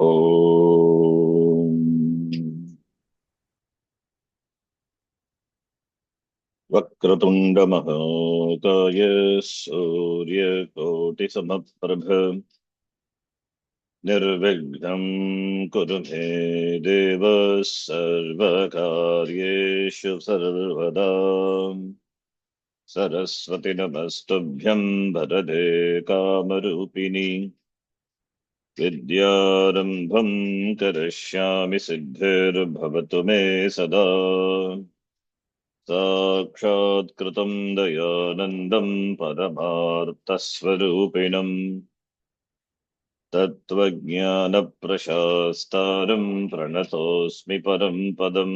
ఓం వక్రతుండమహాకాయ సూర్యకోటిసమప్రభ నిర్విఘ్నం కురు మే దేవ సర్వకార్యేషు సర్వదా సరస్వతి నమస్తుభ్యం వరదే కామరూపిణి విద్యారంభం కరిష్యామి సిద్ధిర్భవతు మే సదా సాక్షాత్కృతం దయానందం పరమార్థస్వరూపిణం తత్వజ్ఞానప్రశాస్తారం ప్రణతోస్మి పరం పదం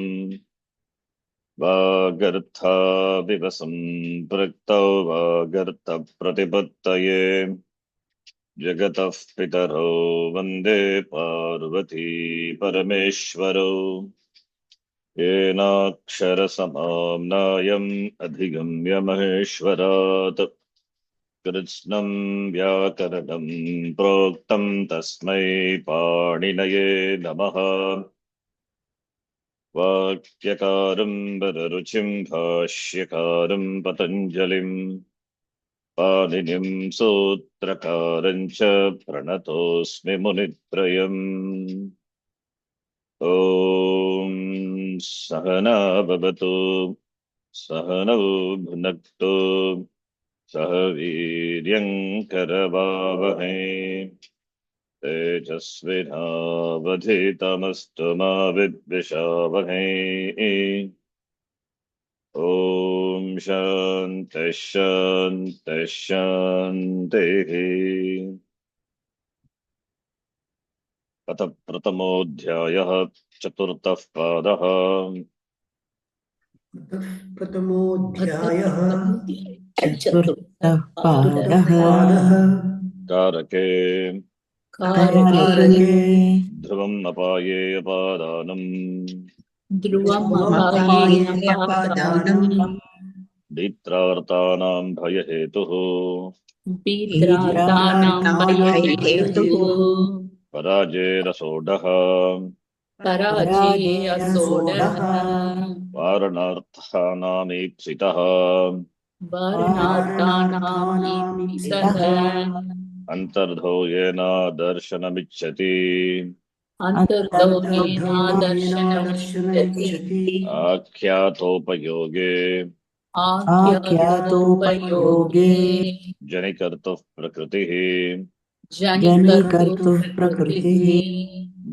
వాగర్థావివ సంపృక్తౌ వాగర్థప్రతిపత్తయే జగతః పితరౌ వందే పార్వతీ పరమేశ్వరౌ येनाक्षरसमाम्नायम् अधिगम्य महेश्वरात् कृत्स्नं व्याकरणं प्रोक्तं तस्मै पाणिनये नमः। वाक्यकारं वररुचिं भाष्यकारं पतञ्जलिं पाणिनिं सूत्रकारं च प्रणतोऽस्मि मुनित्रयम्। ॐ सहना भवतु सहनौ भुनक्तु सह वीर्यं करवावहै तेजस्विनावधीतमस्तु मा विद्विषावहै। ॐ शान्तिः शान्तिः शान्तिः। अथ प्रथमोऽध्यायः चतुर्थः पादः। प्रथमोऽध्यायः चतुर्थः पादः। कारके कारके ध्रुवम् अपाये अपादानम् ध्रुवमपायेऽपादानम् दीत्रार्तानां भयहेतुः पराजेरसोढः पराजेरसोढः वारणार्थानामीप्सितः वारणार्थानामीप्सितः अन्तर्धो येन दर्शनमिच्छति अन्तर्दोषेणादर्शनमिच्छति आख्यातोपयोगे आख्यातोपयोगे जनिकर्तुः प्रकृतिः जनिकर्तुः प्रकृतिः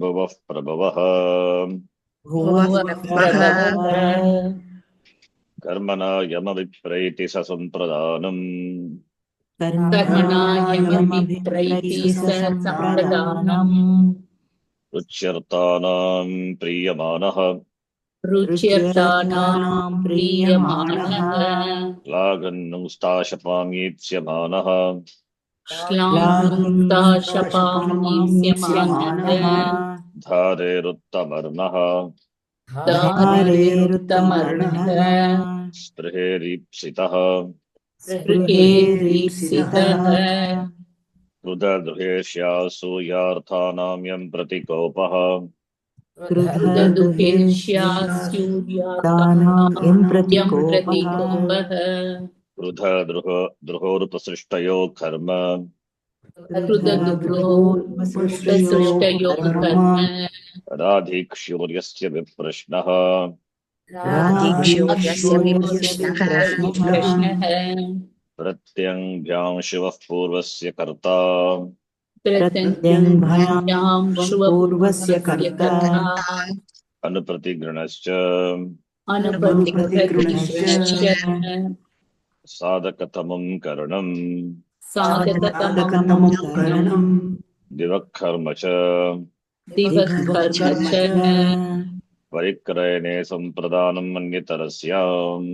भुवः प्रभवः भुवः प्रभवः कर्मणा यमविप्रैति ससम्प्रदानम् कर्मणा यमभिप्रैति सम्प्रदानम् रुच्यर्थानां प्रीयमाणः रुच्यर्थानां प्रीयमाणः श्लाघन्नुस्ताशपामीप्स्यमानः श्लाघन्नुस्ताशपामीप्स्यमानः धारेरुत्तमर्णः धारेरुत्तमर्णः स्पृहेरीप्सितः स्पृहेरीप्सितः क्रुधदृहेष्यासूयार्थानां यं प्रतिकोपः क्रुधदुःखेष्यासूयार्थानां यं प्रतिकोपः क्रुधद्रुहोरुपसृष्टयो कर्म राधीक्ष्योर्यस्य विप्रश्नः प्रत्यङ्भ्यां शिवः पूर्वस्य कर्ता पूर्वस्य कर्ता अनुप्रतिगृणश्च साधकतमं करणम् दिवःकर्म च परिक्रयणे सम्प्रदानम् अन्यतरस्याम्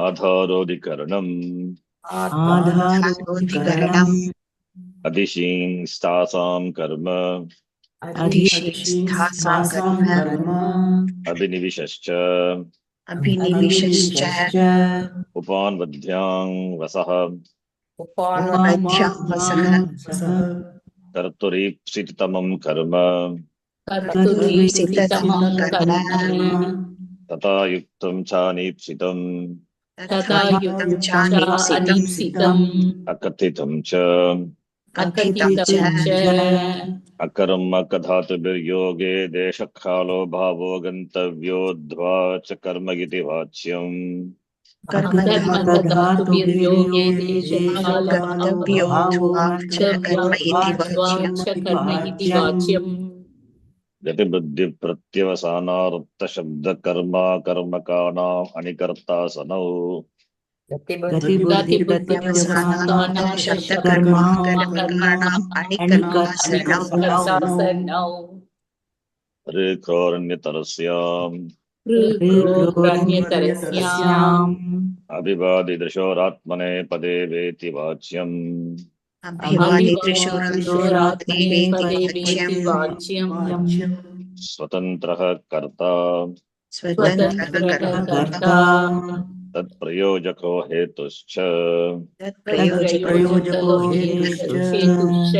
आधारोऽधिकरणम् अधिशींस्तासां कर्म अभिनिविशश्च उपान्वद्भ्यां वसः उपाध्यासः कर्तुरीप्सिततमं कर्म कर्तुरीप्सिततमं कर्म तथा युक्तं चानीप्सितम् तथा युक्तं चानीप्सितम् अकथितं च कथितं च अकर्म कधातुर्योगे देशकालो भावो गन्तव्योऽध्वा च कर्म इति वाच्यम् कर्मधातुर्योगे देशकालभावो च कर्म इति वाच्यम् गतिबुद्धिप्रत्यवसानार्थशब्दकर्मा कर्मकाणाम् अनिकर्तासनौ गतिबुद्धिप्रत्यवसानात् शब्दकर्मा कर्मकाणाम् अनिकर्तासनौ ऋक्रोरण्यतरस्याम् ऋग्रोरण्यतरस्याम् अभिवादिदृशोरात्मने पदे वेति वाच्यम् अभिवादिदृशोरात्मने पदे वेति वाच्यम् स्वतन्त्रः कर्ता स्वतन्त्रः कर्ता तत्प्रयोजको हेतुश्च तत्प्रयोजको हेतुश्च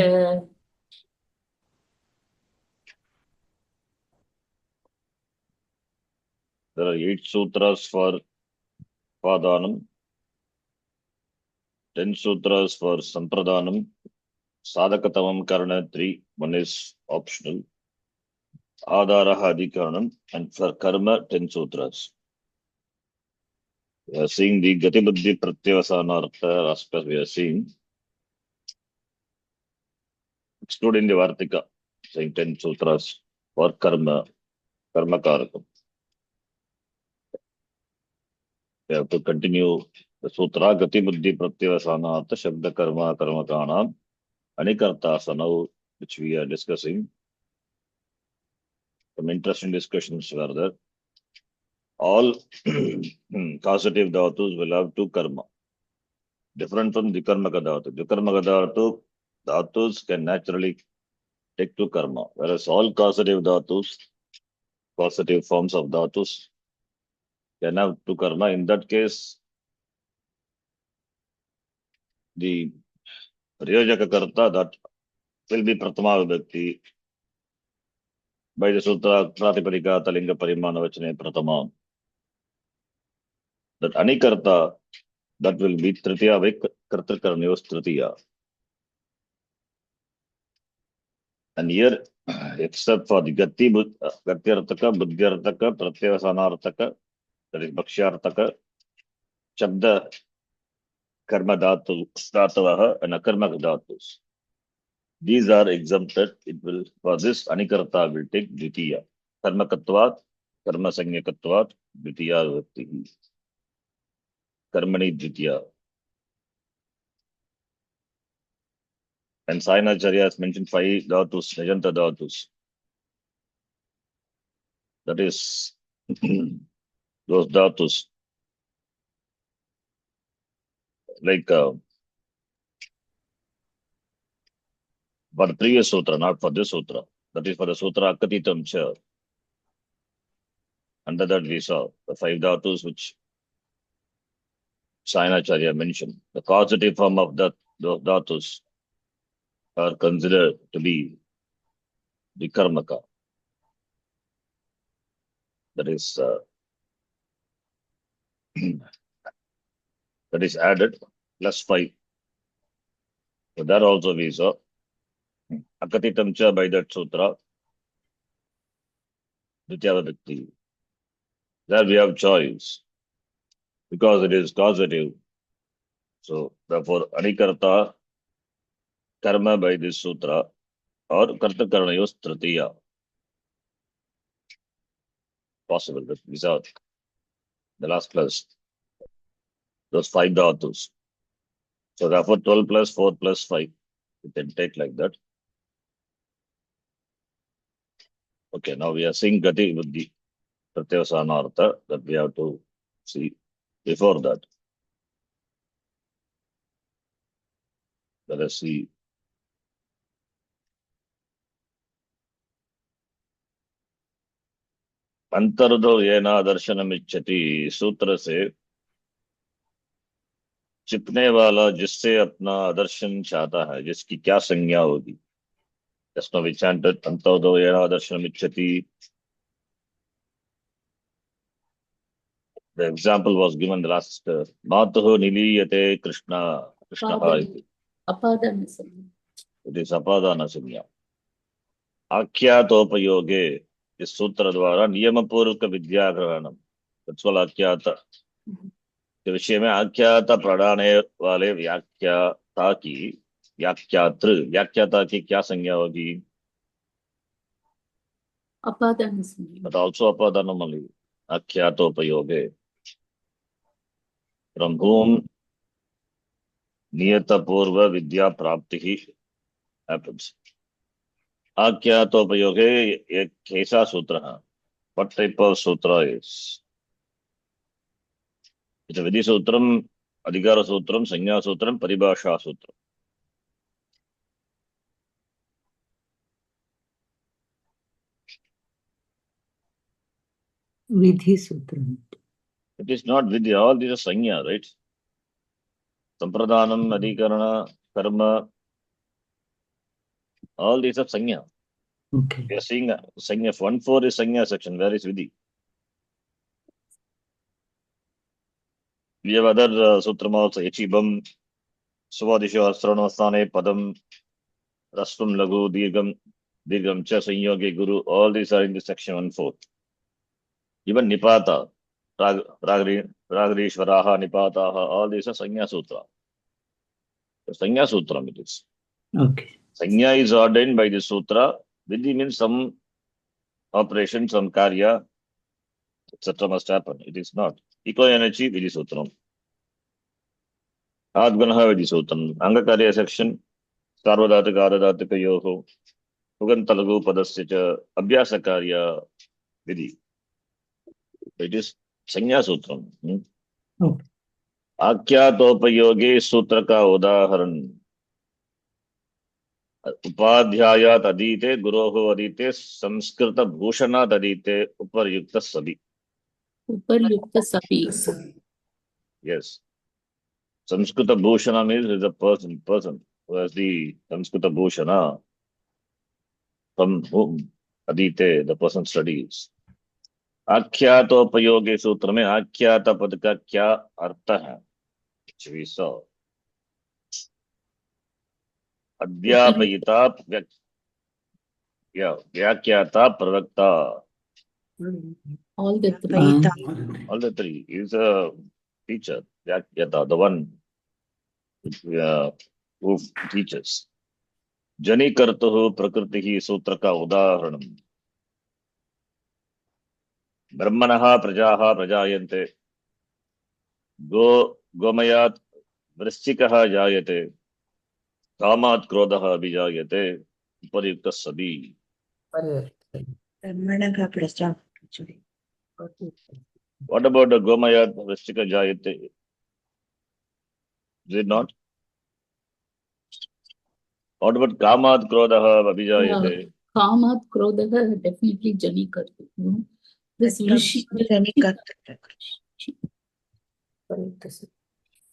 There are 8 sutras for Padanam, 10 sutras for Sampradanam, Sadhakatamam Karana 3, one is optional, Adaraha Adhikaranam, and for Karma 10 sutras. We are seeing the Gatibuddhi Pratyavasanartha aspect we are seeing, excluding the Vartika, saying 10 sutras for Karma, Karma Karakam. We have to continue the sutra Gatibuddhi Pratyavasanartha Shabda Karma Karmakanam Anikartasanav, which we are discussing. Some interesting discussions were there. All causative dhatus will have two karma, different from Vikarmaka dhatu. Vikarmaka dhatus can naturally take two karma, whereas all causative dhatus, causative forms of dhatus, can have two karma. In that case, the Prayojaka Karta, that will be Pratama Vibhakti by the Sutra Pratipadika Talinga Parimana Vachane Pratama. That Anikarta, that will be Tritiya by Kartakarniyos Tritiya. And here, except for the Gatyartaka, Buddhyartaka, Pratyavasanartaka, that is Bhakshyartaka, Shabda Karma Dhatavaha, and Akarma Dhatus. These are exempted. It will, for this, Anikarta will take Dvitiya. Karmakatvat, Karma Sanyakatvat, Dvitiya Vibhakti. Karmani Dvitiya. And Sayanacharya has mentioned 5 dhatus, Nijanta dhatus. That is, those dhatus. Like, for the previous sutra, not for this sutra. That is for the sutra Akatitam Cha. Under that we saw the 5 dhatus which Sayanacharya mentioned. The causative form of those dhatus are considered to be Vikarmaka. That is that is added plus 5. So that also we saw. Akatitam Cha by that sutra. Dvitiya Vibhakti. There we have choice. Because it is causative. So therefore Anikarta Karma by this sutra or Kartakarnayos Tritiya. Possible that these are the last plus those 5 dhatus. So therefore 12 plus 4 plus 5. You can take like that. Okay, now we are seeing Gati Buddhi Pratyavasanartha that we have to see before that. Let us see. अंतर्दो येना दर्शनमिच्छति सूत्र से चिपने वाला जिससे अपना आदर्शन चाहता है, जिसकी क्या संज्ञा होगी। Just now we chanted Antodaya Yena Darshanam Ichchati. The example was given the last Matuhu Niliyate Krishna Krishna. Apadana Sanya. It is Apadana Sanya. Akhyatopayoge इस सूत्र द्वारा नियम पूर्वक विद्या ग्रहणम तत्वल आख्यात के विषय में आख्यात पढ़ाने वाले व्याख्याता की व्याख्याता की क्या संज्ञा होगी। Apadana Sanya. But also apadana only. Akhyatopayoge. From whom niyata purva vidya prapti happens. आख्यातोपयोगे एक कैसा सूत्र है। What type of sutra is? It's a विधि सूत्रम, अधिकार सूत्रम, संज्ञा सूत्रम, परिभाषा सूत्रम। Vidhi Sutram. It is not vidya, all these are संज्ञा, right? संप्रदानम, अधिकरण, कर्म, all these are संज्ञा. Okay. We are seeing संज्ञा 1-4 is संज्ञा section. Where is vidhi? We have other sutram also. Yachibam, Svadisho, Asranasthane, Padam, Rastum, Lagu, Dirgam, Cha, Sanyogi, Guru. All these are in the section 1-4. Even Nipata, Ragrishvaraha, Nipataha, all these are Sanya Sutra. Sanya Sutram it is. Okay. Sanya is ordained by the Sutra. Vidhi means some operation, some karya, etc. must happen. It is not. Eco-energy, Vidhi Sutram. Adganaha, Vidhi Sutram. Angakarya section, Sarvadatika, Adadatika Yoho, Ugantalagu, Padasya, Abhyasa Karya, Vidhi. It is Sanya Sutram. Okay. आख्यातोपयोगे सूत्र का उदाहरण उपाध्यायात अधीते गुरोः अधीते संस्कृत भूषणात अधीते उपर्युक्त सभी। Uparyukta Sapi. Yes, Sanskrit Bhushan means is a person who has the Sanskrit Bhushan, from whom अधीते the person studies. आख्यातोपयोगे सूत्र में आख्यात पद का क्या अर्थ है, which we saw. अध्यापयिता व्याख्याता प्रवक्ता. All the three. All the three. He is a teacher. Vyakyata, the one who teaches. Jani kartuhu prakritihi sutra ka udaharanam. Brahmanaha prajaha prajayante. Gomayat vrishchikaha jayate. Kamat krodhaha abhijayate. Uparyukta sabhi. What about the Gomayat vrishchika jayate? Is it not? What about Kamat krodhaha abhijayate? Kamat Krodhaha definitely Jani Kartu. No? This Rishi. Is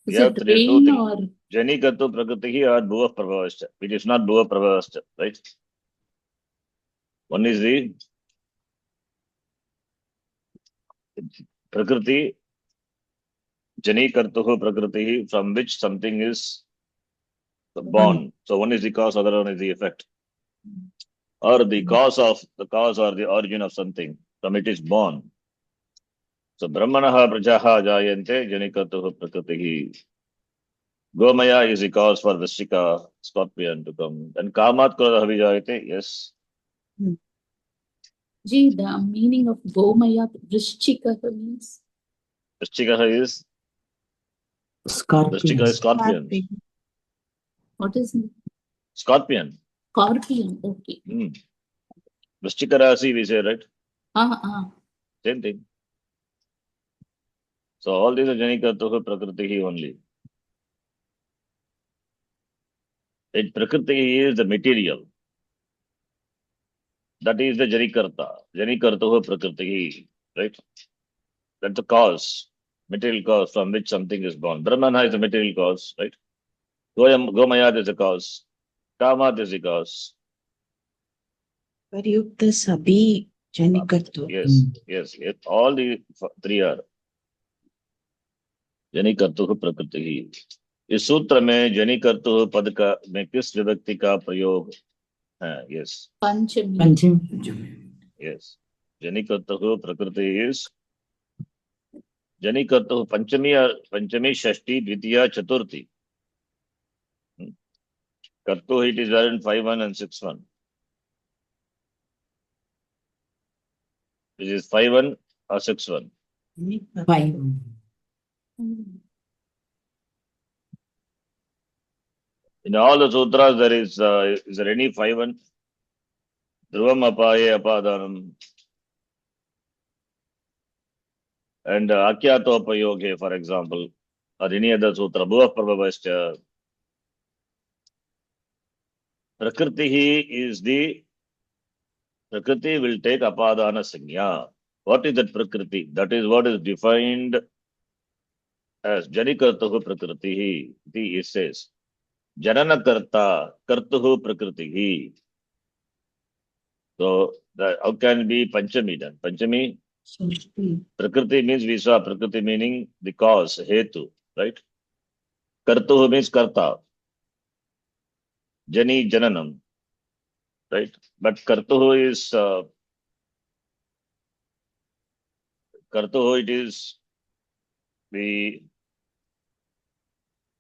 Yeah, it two rain things. or Jani kartu prakritihi or bhuva prabhavascha. It is not bhuva prabhavascha, right? One is the prakriti, Jani kartuhu prakritihi, from which something is born. So one is the cause, other one is the effect. Or the cause or the origin of something, from it is born. So Brahmanaha prajaha jayante Jani kartuhu prakritihi. Gomaya is the cause for Vrishchika, scorpion, to come. And Kamat krodhaha abhijayate, yes. Ji, the meaning of Gomayat Vrishchika means? Vrishchika is Scorpion. scorpion. What is it? Scorpion. Scorpion, okay. Vrishchika Rasi, we say, right? Same thing. So all these are Janikatuhu Prakritihi only. Prakriti is the material. That is the Janikarta. Janikartuhu Prakritihi, right? That's the cause. material cause from which something is born. Brahman is a material cause, right? Gomayad is a cause. Kamat is a cause. प्रयुक्त सभी जनिकत्व Yes. All the three are जनिकर्तुः प्रकृति. इस सूत्र में जनिकर्तुः पद का में किस विभक्ति का प्रयोग है? Yes. Panchami. Panchami. Yes. जनिकर्तुः प्रकृति is जनिकर्तुः पंचमी षष्ठी द्वितीया चतुर्थी. कर्तुः it is there in 5-1 and 6-1. Which is 5-1 or 6-1. 5. In all the sutras, there is there any 5-1? Dhruvam apaye apadanam. And akyato apayoge, for example, or any other sutra, bhuva prabhavascha. Prakriti will take apadana sanya. What is that prakriti? That is what is defined as janikartuhu prakritihi. It says, janana karta kartuhu prakritihi. So, how can it be Panchami then? Panchami, Prakriti means we saw Prakriti meaning the cause, Hetu, right? Kartuhu means Karta. Jani, Jananam, right? But Kartuhu is, Kartuhu it is the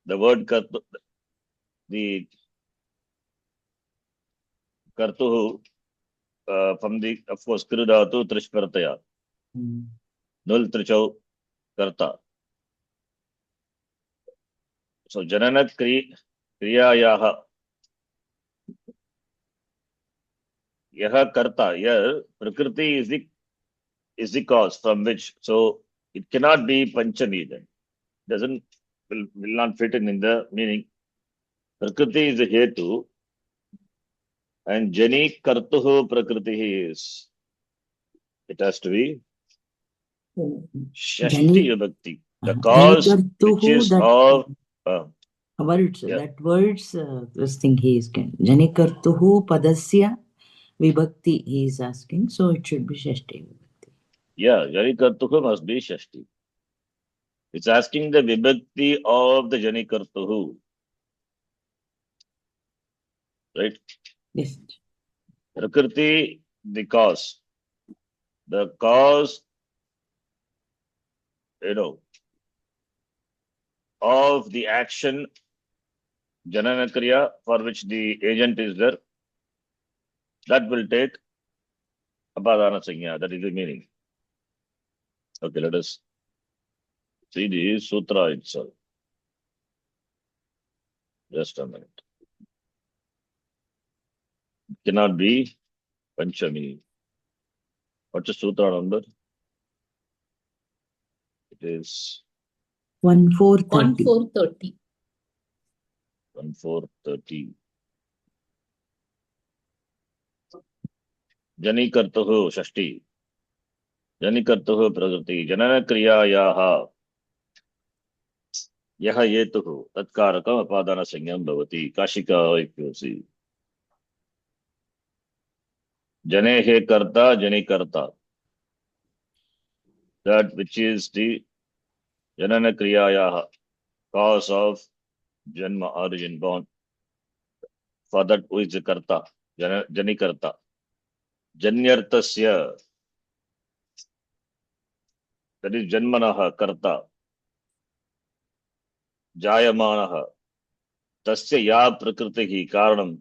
word Kartu, the Kartuhu, from the, of course, Krudatu Trishpartaya. Nul Trichau Karta. So Janana Kriyayaha. Yaha Karta. Here, Prakriti is the cause from which. So it cannot be Panchami then. Will not fit in the meaning. Prakriti is the Hetu. And Jani Kartuhu Prakriti is. It has to be Shashti Vibhakti. The cause which is of words, yeah. that words, this thing he is getting. Janikartuhu padasya vibhakti he is asking, so it should be Shashti Vibhakti. Yeah, Janikartuhu must be Shashti. It's asking the Vibhakti of the Janikartuhu. Right? Yes. Prakriti, the cause. The cause, of the action, Janana Kriya, for which the agent is there, that will take Apadana Sanya. That is the meaning. Okay, let us see the sutra itself. Just a minute. It cannot be Panchami. What's the sutra number? It is 1430. 1430. 1430. Janikartuhu Shashti. Janikartuhu Prakriti. Janana Kriyayaha. Yaha Yetuhu. Tatkarakam Apadana Sanyam Bhavati. Kashika Ikyosi. Jane he karta, jani karta. That which is the Janana Kriyayaha. Cause of Janma, origin, born. For that who is the karta. Jani karta. Janyartasya. That is Janmanaha karta. Jayamanaha. Tasya ya prakritihi karanam.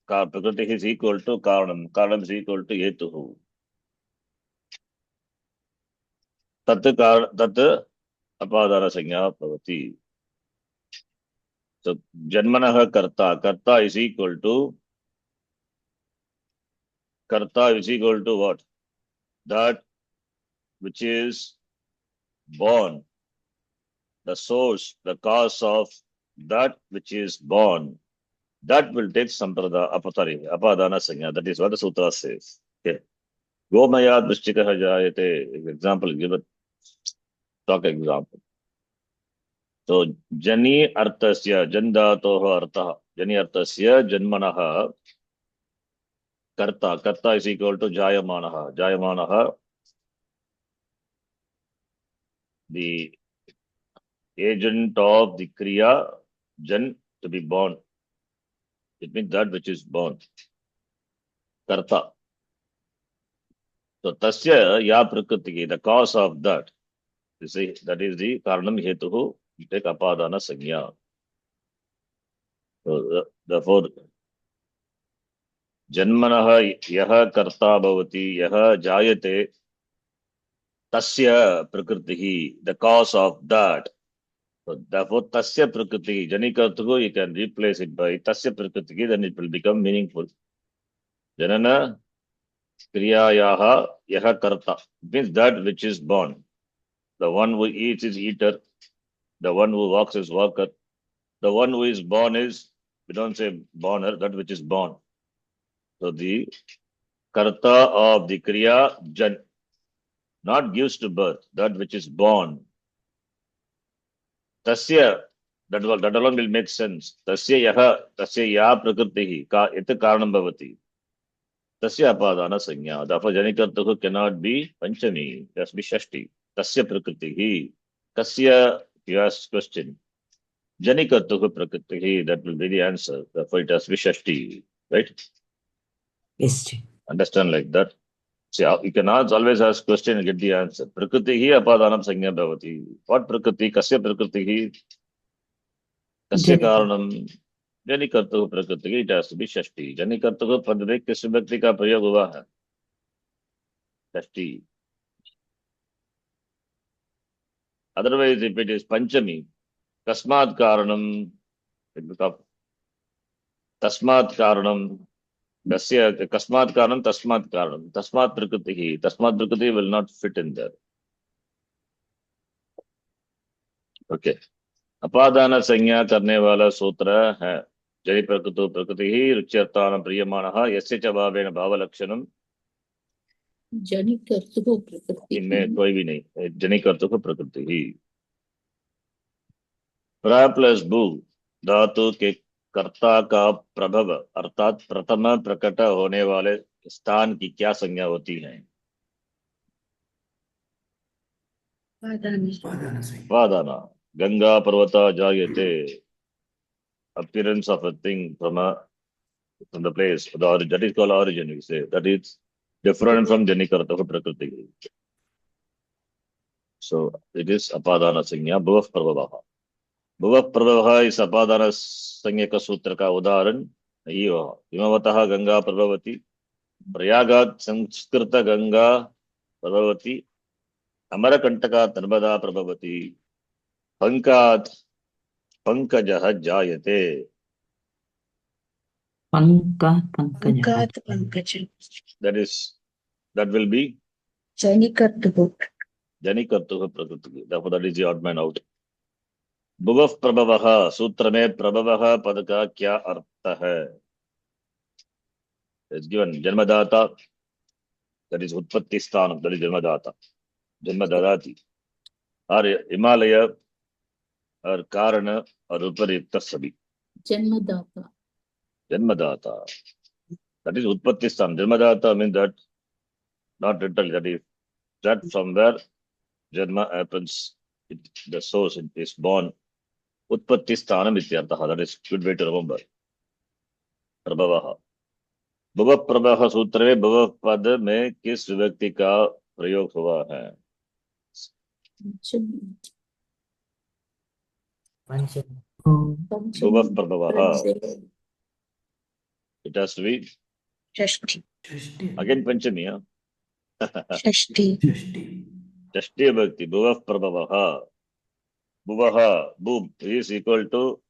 Prakriti is equal to karanam. Karanam is equal to hetuhu. Tat apadana sanya bhavati. So Janmanaha karta. Karta is equal to what? That which is born. The source, the cause of that which is born. That will take apadana sanya. That is what the sutra says. Okay. Gomayad Vrishchikaha Jayate. Example given. Talk example. So jani arthasya jan dhatoh artha jani arthasya janmanah karta is equal to jayamanah the agent of the kriya jan to be born. It means that which is born. Karta. So tasya ya prakriti, the cause of that. You see, that is the karanam hetuhu. You take apadana sanya. So therefore, janmanah yaha karta bhavati yaha jayate tasya prakriti, the cause of that. So therefore, tasya prakriti, janikartuhu, you can replace it by tasya prakriti, then it will become meaningful. Janana kriyayaha yaha karta, means that which is born. The one who eats is eater. The one who walks is walker. The one who is born is, we don't say borner, that which is born. So the karta of the kriya jan, not gives to birth, that which is born. Tasya, that alone will make sense. Tasya ya prakritihi, ita karanam bhavati. Tasya apadana sanya. Therefore, janikartuhu cannot be panchami, it has to be shashti. Tasya prakritihi. Kasya, you ask question. Janikartuhu prakritihi, that will be the answer. Therefore, it has to be shashti, right? Yes, Ji. Understand like that. See, you can always ask question and get the answer. Prakritihi apadanam sanya bhavati. What prakriti? Kasya prakritihi? Kasya Janika. karanam? जनिकर्तुः प्रकृति, it has to be षष्ठी. जनिकर्तुः पद में किस व्यक्ति का प्रयोग हुआ है? षष्ठी. Otherwise, if it is panchami, kasmat karanam, it becomes tasmat karanam. Dasya kasmat karanam, tasmat karanam. Tasmat prakriti will not fit in there. Okay. अपादान संज्ञा करने वाला सूत्र है जनि प्रकृतो प्रकृति ही रुच्यर्थान प्रियमाणः यस्य च भावेन भावलक्षणम. जनिकर्तुः प्रकृति इनमें कोई भी नहीं, जनिकर्तुः प्रकृति ही. प्र प्लस भू धातु के कर्ता का प्रभव अर्थात प्रथम प्रकट होने वाले स्थान की क्या संज्ञा होती है? पादाना. गंगा पर्वता जायते, appearance of a thing from the place, the origin, that is called origin, we say. That is different from janikartaha prakriti. So it is apadana sanya bhuvav prabhavaha. Bhuvav prabhavaha is apadana sanya ka sutra ka udaharan. Himavataha ganga prabhavati. Prayagat sanskrita ganga prabhavati. Amarakantaka narmada prabhavati. Pankat pankajah jayate. Pankaja. Pankat Pankaja. That will be Janikartuhu. जनिकर्तुः प्रकृति. Therefore, that is the odd man out. भुवः प्रभवः, सूत्र में प्रभवः पद का क्या अर्थ है? It's given जन्मदाता, that is उत्पत्ति स्थान, that is जन्मदाता, जन्मदाती, और हिमालय और कारण और उपरिक्त सभी. जन्मदाता. जन्मदाता, that is उत्पत्ति स्थान. जन्मदाता means that not literally, that is that from where Janma happens, the source is born. Utpatti sthanam ityartha. That is good way to remember. Prabhavaha. Bhuva prabhavaha सूत्र में भव पद में किस विभक्ति का प्रयोग हुआ है? भुव प्रभवः. It has to be Shashti. again Panchami. Shashti. Shashti विभक्ति. भुव प्रभवः. भुवः, Bhoom is equal to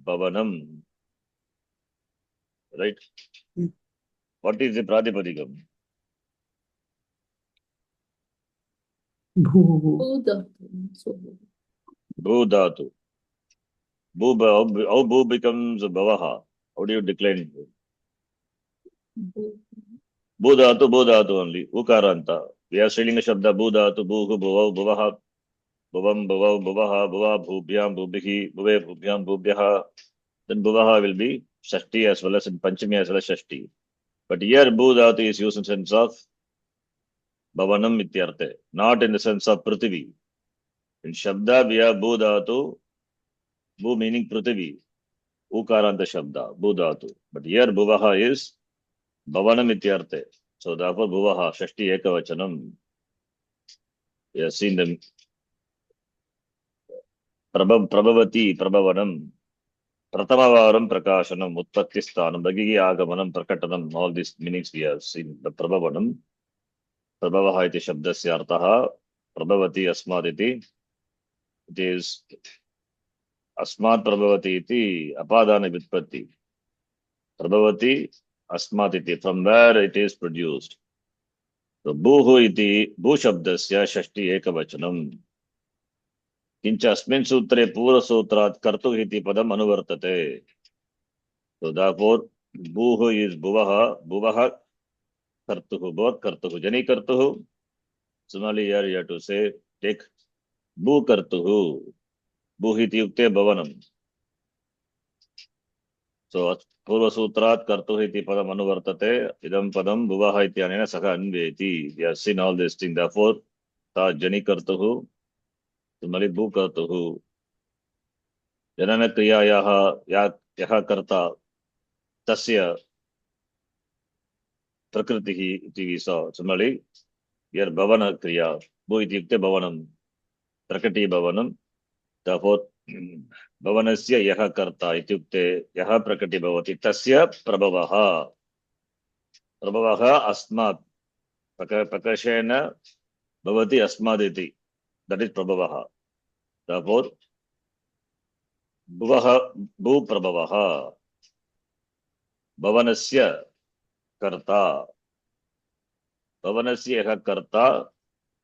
Bhavanam. Right? What is the Pradipadikam? Bhu. Bhu dhatu. How Bhu becomes Bhavaha? How do you decline? Bhu dhatu only. Ukaranta. Strilinga Shabda Bhu Dhatu Bhuhu Bhuvau Bhuvaha Bhuvam Bhuvau Bhuvaha Bhuva Bhubhyam Bhubhihi Bhuve Bhubhyam Bhubhyaha. Then Bhuvaha will be Shashti as well as in Panchami as well as Shashti. But here Bhu Dhatu is used in sense of Bhavanam Ityarthe, not in the sense of Prithvi. In Shabda we have Bhu Dhatu, Bhu meaning Prithvi, Ukaranta Shabda, Bhu Dhatu. But here Bhuvaha is Bhavanam Ityarthe. So therefore Bhuvaha, Shashti Ekavachanam. We have seen them. Prabhavati, Prabhavanam, Prathamavaram, Prakashanam, Utpatisthanam, Bhagigi Agamanam, Prakatanam, all these meanings we have seen. The Prabhavanam, Prabhavaha iti Shabdasya Artaha, Prabhavati Asmaditi, it is Asmad Prabhavati iti Apadana Vitpatti. Prabhavati Asmaditi, from where it is produced. So Bhuhu iti Bhu Shabdasya Shashti Ekavachanam. किंच अस्मिन् सूत्रे पूर्वसूत्रात् कर्तुः इति पदम् अनुवर्तते. So therefore Bhuh is Bhuvaha, Bhuvaha Kartuh, both Kartuh, Jani Kartuh. Similarly here you have to say, take Bhu Kartuh, Bhu iti yukte Bhavanam. So पूर्वसूत्रात् कर्तुः इति पदम् अनुवर्तते, idam padam Bhuvaha iti anena saka अन्वेति. We have seen all these things. Therefore ta Jani Kartuh, similarly Bhu Kartuh. जनन क्रियायाः यः कर्ता तस्य प्रकृतिः इति we saw. Similarly, here bhavana kriya, bhu ityukte bhavanam, prakati bhavanam. Therefore, bhavanasya yah karta ityukte yah prakati bhavati tasya prabhavaha. Prabhavaha asmat prakashena bhavati asmaditi. That is prabhavaha. Therefore, bhuvaha bhu prabhavaha. Bhavanasya karta. Bhavanasya yah karta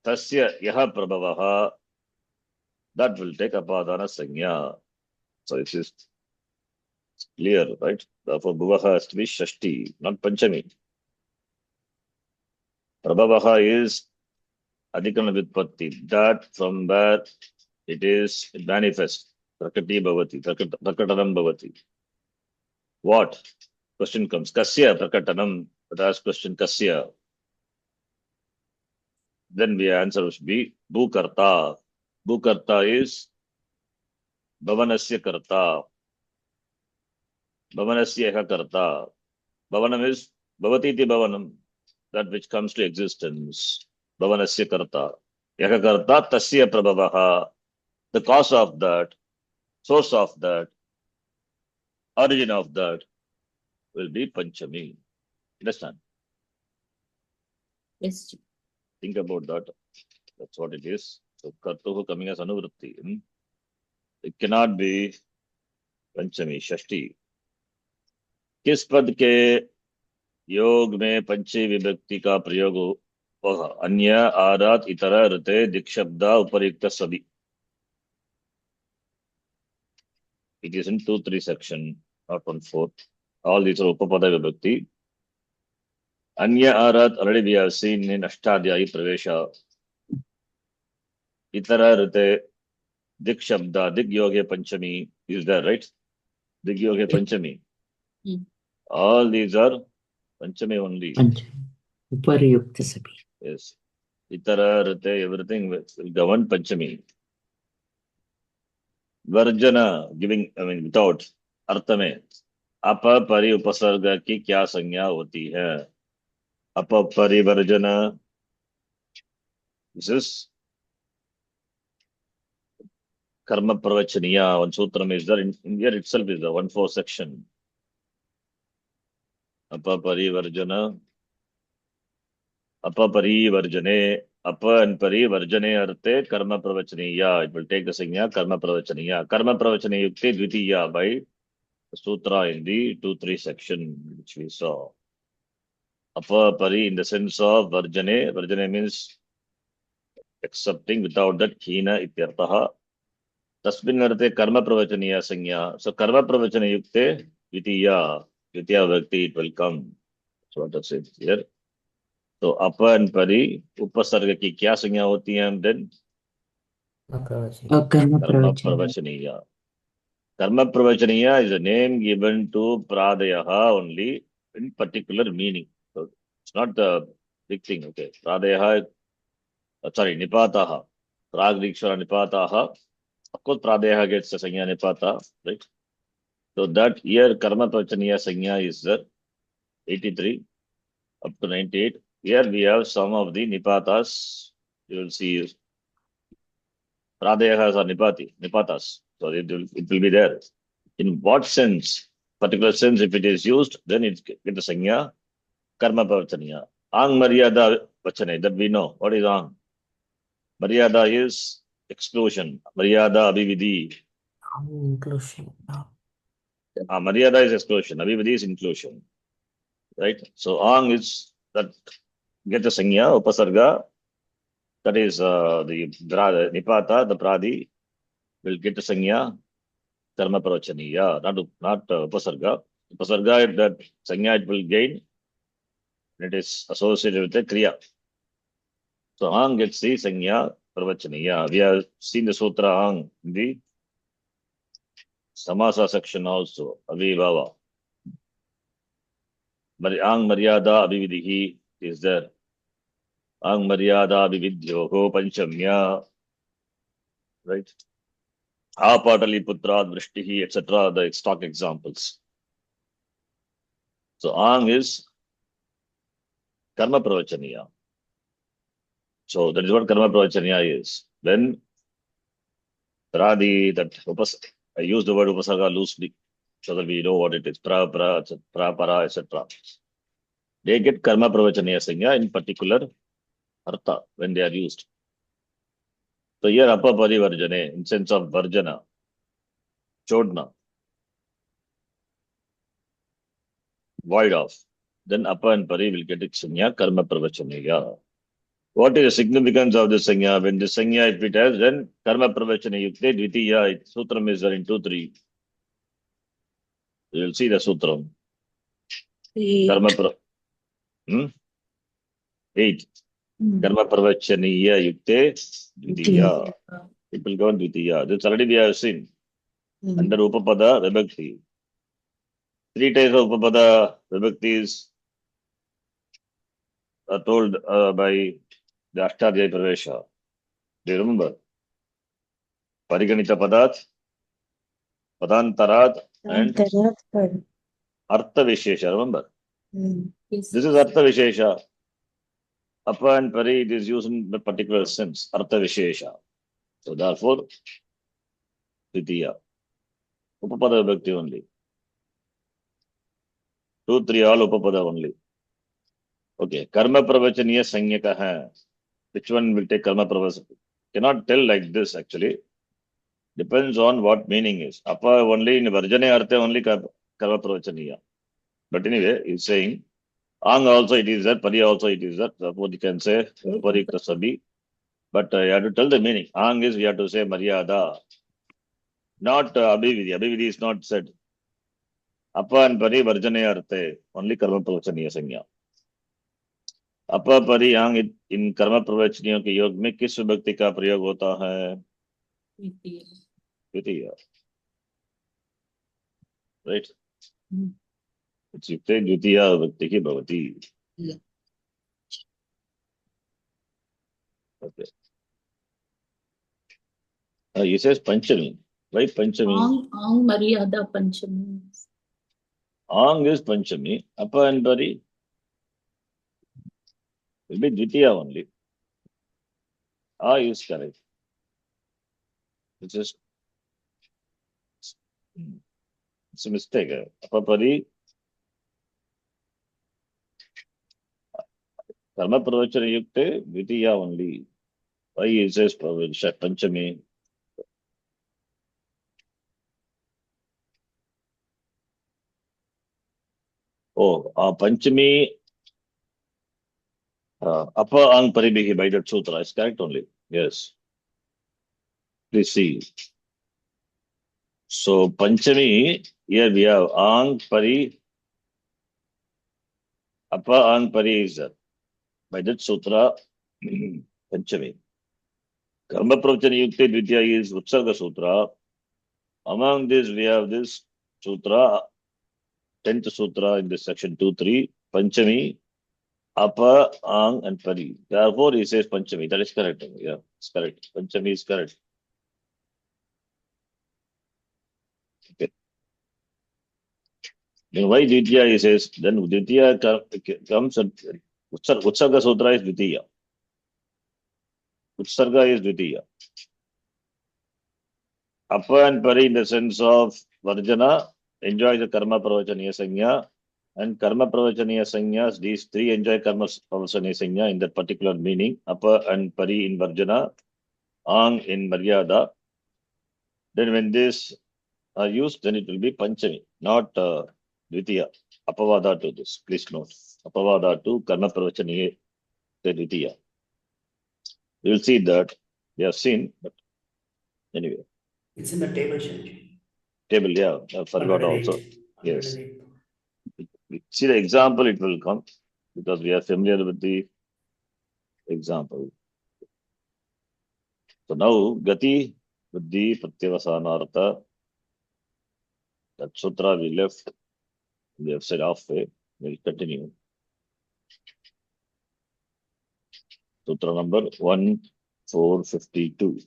tasya yah prabhavaha. That will take apadana sanya. So it is clear, right? Therefore, bhuvaha has to be shashti, not panchami. Prabhavaha is adhikana vitpatti, that from where it is manifest. Prakati bhavati, prakatanam bhavati. What? Question comes. Kasya prakatanam. But ask question kasya. Then the answer should be bhu karta. Bhu karta is bhavanasya karta. Bhavanasya eka karta. Bhavanam is bhavati iti bhavanam, that which comes to existence. Bhavanasya karta. Eka karta tasya prabhavaha. The cause of that, source of that, origin of that will be panchami. Understand? Yes. Think about that. That's what it is. So kartuhu coming as anuvritti. It cannot be panchami, shashti. किस पद के योग में पंचमी विभक्ति का प्रयोग होगा? अन्य आरात इतर ऋते दिक्शब्दा उपयुक्त सभी. It is in 2-3 section, not 1-4. All these are upapada vibhakti. Anya arat already we have seen in Ashtadhyayi Pravesha. Itara rite dik shabda, dik yoge panchami is there, right? Dik yoge panchami. All these are panchami only. Panchami. Upariyukta sabhi. Yes. Itara rite, everything will govern panchami. Varjana, giving, without अर्थ में up परि उपसर्ग की क्या संज्ञा होती है? Up परिवर्जन, this is कर्म प्रवचनीय. One sutra is there in here itself is the 1-4 section. अप परिवर्जन, अप परिवर्जने, अप and परिवर्जने अर्थे कर्म प्रवचनीय. It will take the संज्ञा कर्म प्रवचनीय. कर्म प्रवचनीय युक्ते द्वितीया by sutra in the 2-3 section which we saw. Apa pari in the sense of varjane. Varjane means accepting, without that hina ityartaha. Tasmin arte karma pravachaniya sanya. So karma pravachana yukte vitiya. Vitiya bhakti it will come. That's what I said here. तो up and परी उपसर्ग की क्या संज्ञा होती है then? Karma कर्म pravachana. प्रवचनीय. Karma pravachaniya is a name given to Pradayaha only in particular meaning. So it's not the big thing, okay? Pradayaha, sorry, Nipataha. Pragdikshara Nipataha. Of course, Pradayaha gets the Sanya Nipata, right? So that here Karma pravachaniya Sanya is 83 up to 98. Here we have some of the Nipatas. You will see Pradayahas are Nipatas. So it will be there. In what sense? Particular sense, if it is used, then it's get the sanya, karma pravachaniya. Ang maryada vachane, that we know. What is ang? Maryada is exclusion. Maryada abhividhi. Inclusion. Maryada is exclusion. Abhividhi is inclusion. Right? So ang is that get the sanya, upasarga. That is the nipata, the pradi will get the sanya, karma pravachaniya, not upasarga. Upasarga, that sanya it will gain. It is associated with the kriya. So ang gets the sanya pravachaniya. We have seen the sutra ang in the samasa section also. Avibhava. Ang maryada abhividhi is there. Ang maryada abhividhyoho panchamya. Right? Apatali putra vrishtihi, etc. The stock examples. So ang is karma pravachaniya. So that is what karma pravachaniya is. Then Pradi, that I use the word upasarga loosely so that we know what it is. Pra, para, etc. They get karma pravachaniya sanya in particular artha when they are used. So here apa parivarjane, in sense of varjana, chodna, void of. Then apa and pari will get its sanya karma pravachaniya. What is the significance of the sanya? When the sanya, if it has, then karma pravachaniya yukte dvitiya, sutram is there in 2-3. You will see the sutram. Karma 8. Karma pravachaniya yukte dvitiya. It will go on dvitiya. This already we have seen. Under upapada vibhakti. 3 types of upapada vibhaktis are told by the Ashtadhyayi Pravesha. Do you remember? Pariganita padat, padantarat, and artha vishesha. Remember? Yes. This is artha vishesha. Apa and pari, it is used in a particular sense. Artha vishesha. So therefore, dvitiya. Upapada vibhakti only. 2-3 all upapada only. Okay. Karma pravachaniya sanyaka hai. Which one will take karma pravachaniya? Cannot tell like this actually. Depends on what meaning is. Apa only in varjane artha only karma pravachaniya. But anyway, he's saying ang also it is that, pari also it is that. Suppose you can say parikta sabi. But you have to tell the meaning. Ang is we have to say maryada. Not abhividhi. Abhividhi is not said. Apa and pari varjane artha. Only karma pravachaniya sanya. अपा परि आंग इन कर्म प्रवचनियों के योग में किस विभक्ति का प्रयोग होता है? द्वितीय. राइट. इत्युक्ते द्वितीय विभक्ति की भवति. Okay. He says panchami. Why panchami? Ang maryada panchami. Ang is panchami. Apa and pari will be dvitiya only. Is correct. It's a mistake. Apa pari karma pravachana yukte dvitiya only. Why he says panchami? Panchami. Apa ang paribihi by that sutra is correct only. Yes. Please see. So panchami, here we have ang pari. Apa ang pari is that. By that sutra, Panchami. Karma Pravachana Yukti Dvitiya is Utsarga Sutra. Among this, we have this sutra, 10th sutra in this section 2-3, Panchami, Apa, Ang, and Pari. Therefore, he says Panchami. That is correct. Yeah, it's correct. Panchami is correct. Okay. Then why Dvitiya he says? Then Dvitiya comes at Utsarga Sutra is Dvitiya. Utsarga is Dvitiya. Apa and Pari in the sense of Varjana enjoy the Karma Pravachaniya Sanya, and Karma Pravachaniya Sanyas, these three enjoy Karma Pravachaniya Sanya in that particular meaning. Apa and Pari in Varjana, Ang in Maryada. Then when these are used, then it will be Panchami, not Dvitiya. Apavada to this, please note. Apavada to Karma Pravachaniya Dvitiya. You will see that we have seen, but anyway. It's in the table, Shanti. Table, yeah, I forgot 108. also. Yes. 108. See the example, it will come because we are familiar with the example. So now, Gati, Buddhi, Pratyavasanartha, that sutra we left, we have said halfway, we'll continue. Sutra number 1452.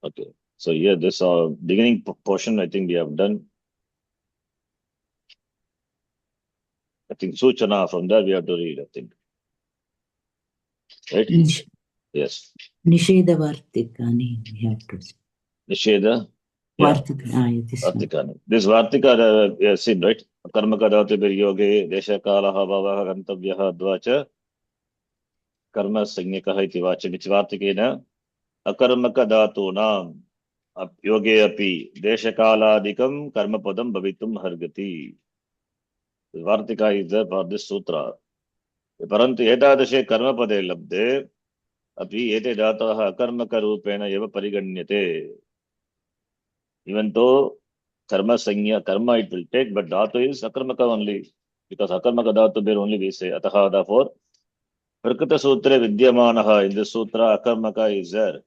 Okay, so here this beginning portion, I think we have done. I think Suchana, from there we have to read, I think. Right? Yes. Nisheda Vartikani, we have to say. Nisheda. Yeah. Vartika, this one. Vartikani. This Vartika we have seen, right? Karmaka dhatu biryoge, desha kalaha bhavaha gantavyaha dvacha, karma sanyakaha iti vacha, which Vartikena, akarmaka dhatu nam, yoge api, desha kaladikam karma padam bhavitum hargati. Vartika is there for this sutra. Parantu etadashe karma pade labde, api ete dhataha akarmaka rupena eva pariganyate. Even though karma sanya, karma it will take, but dhatu is akarmaka only. Because akarmaka dhatu there only we say. Ataha, therefore, Prakrita Sutra Vidyamanaha, in the Sutra, akarmaka is there.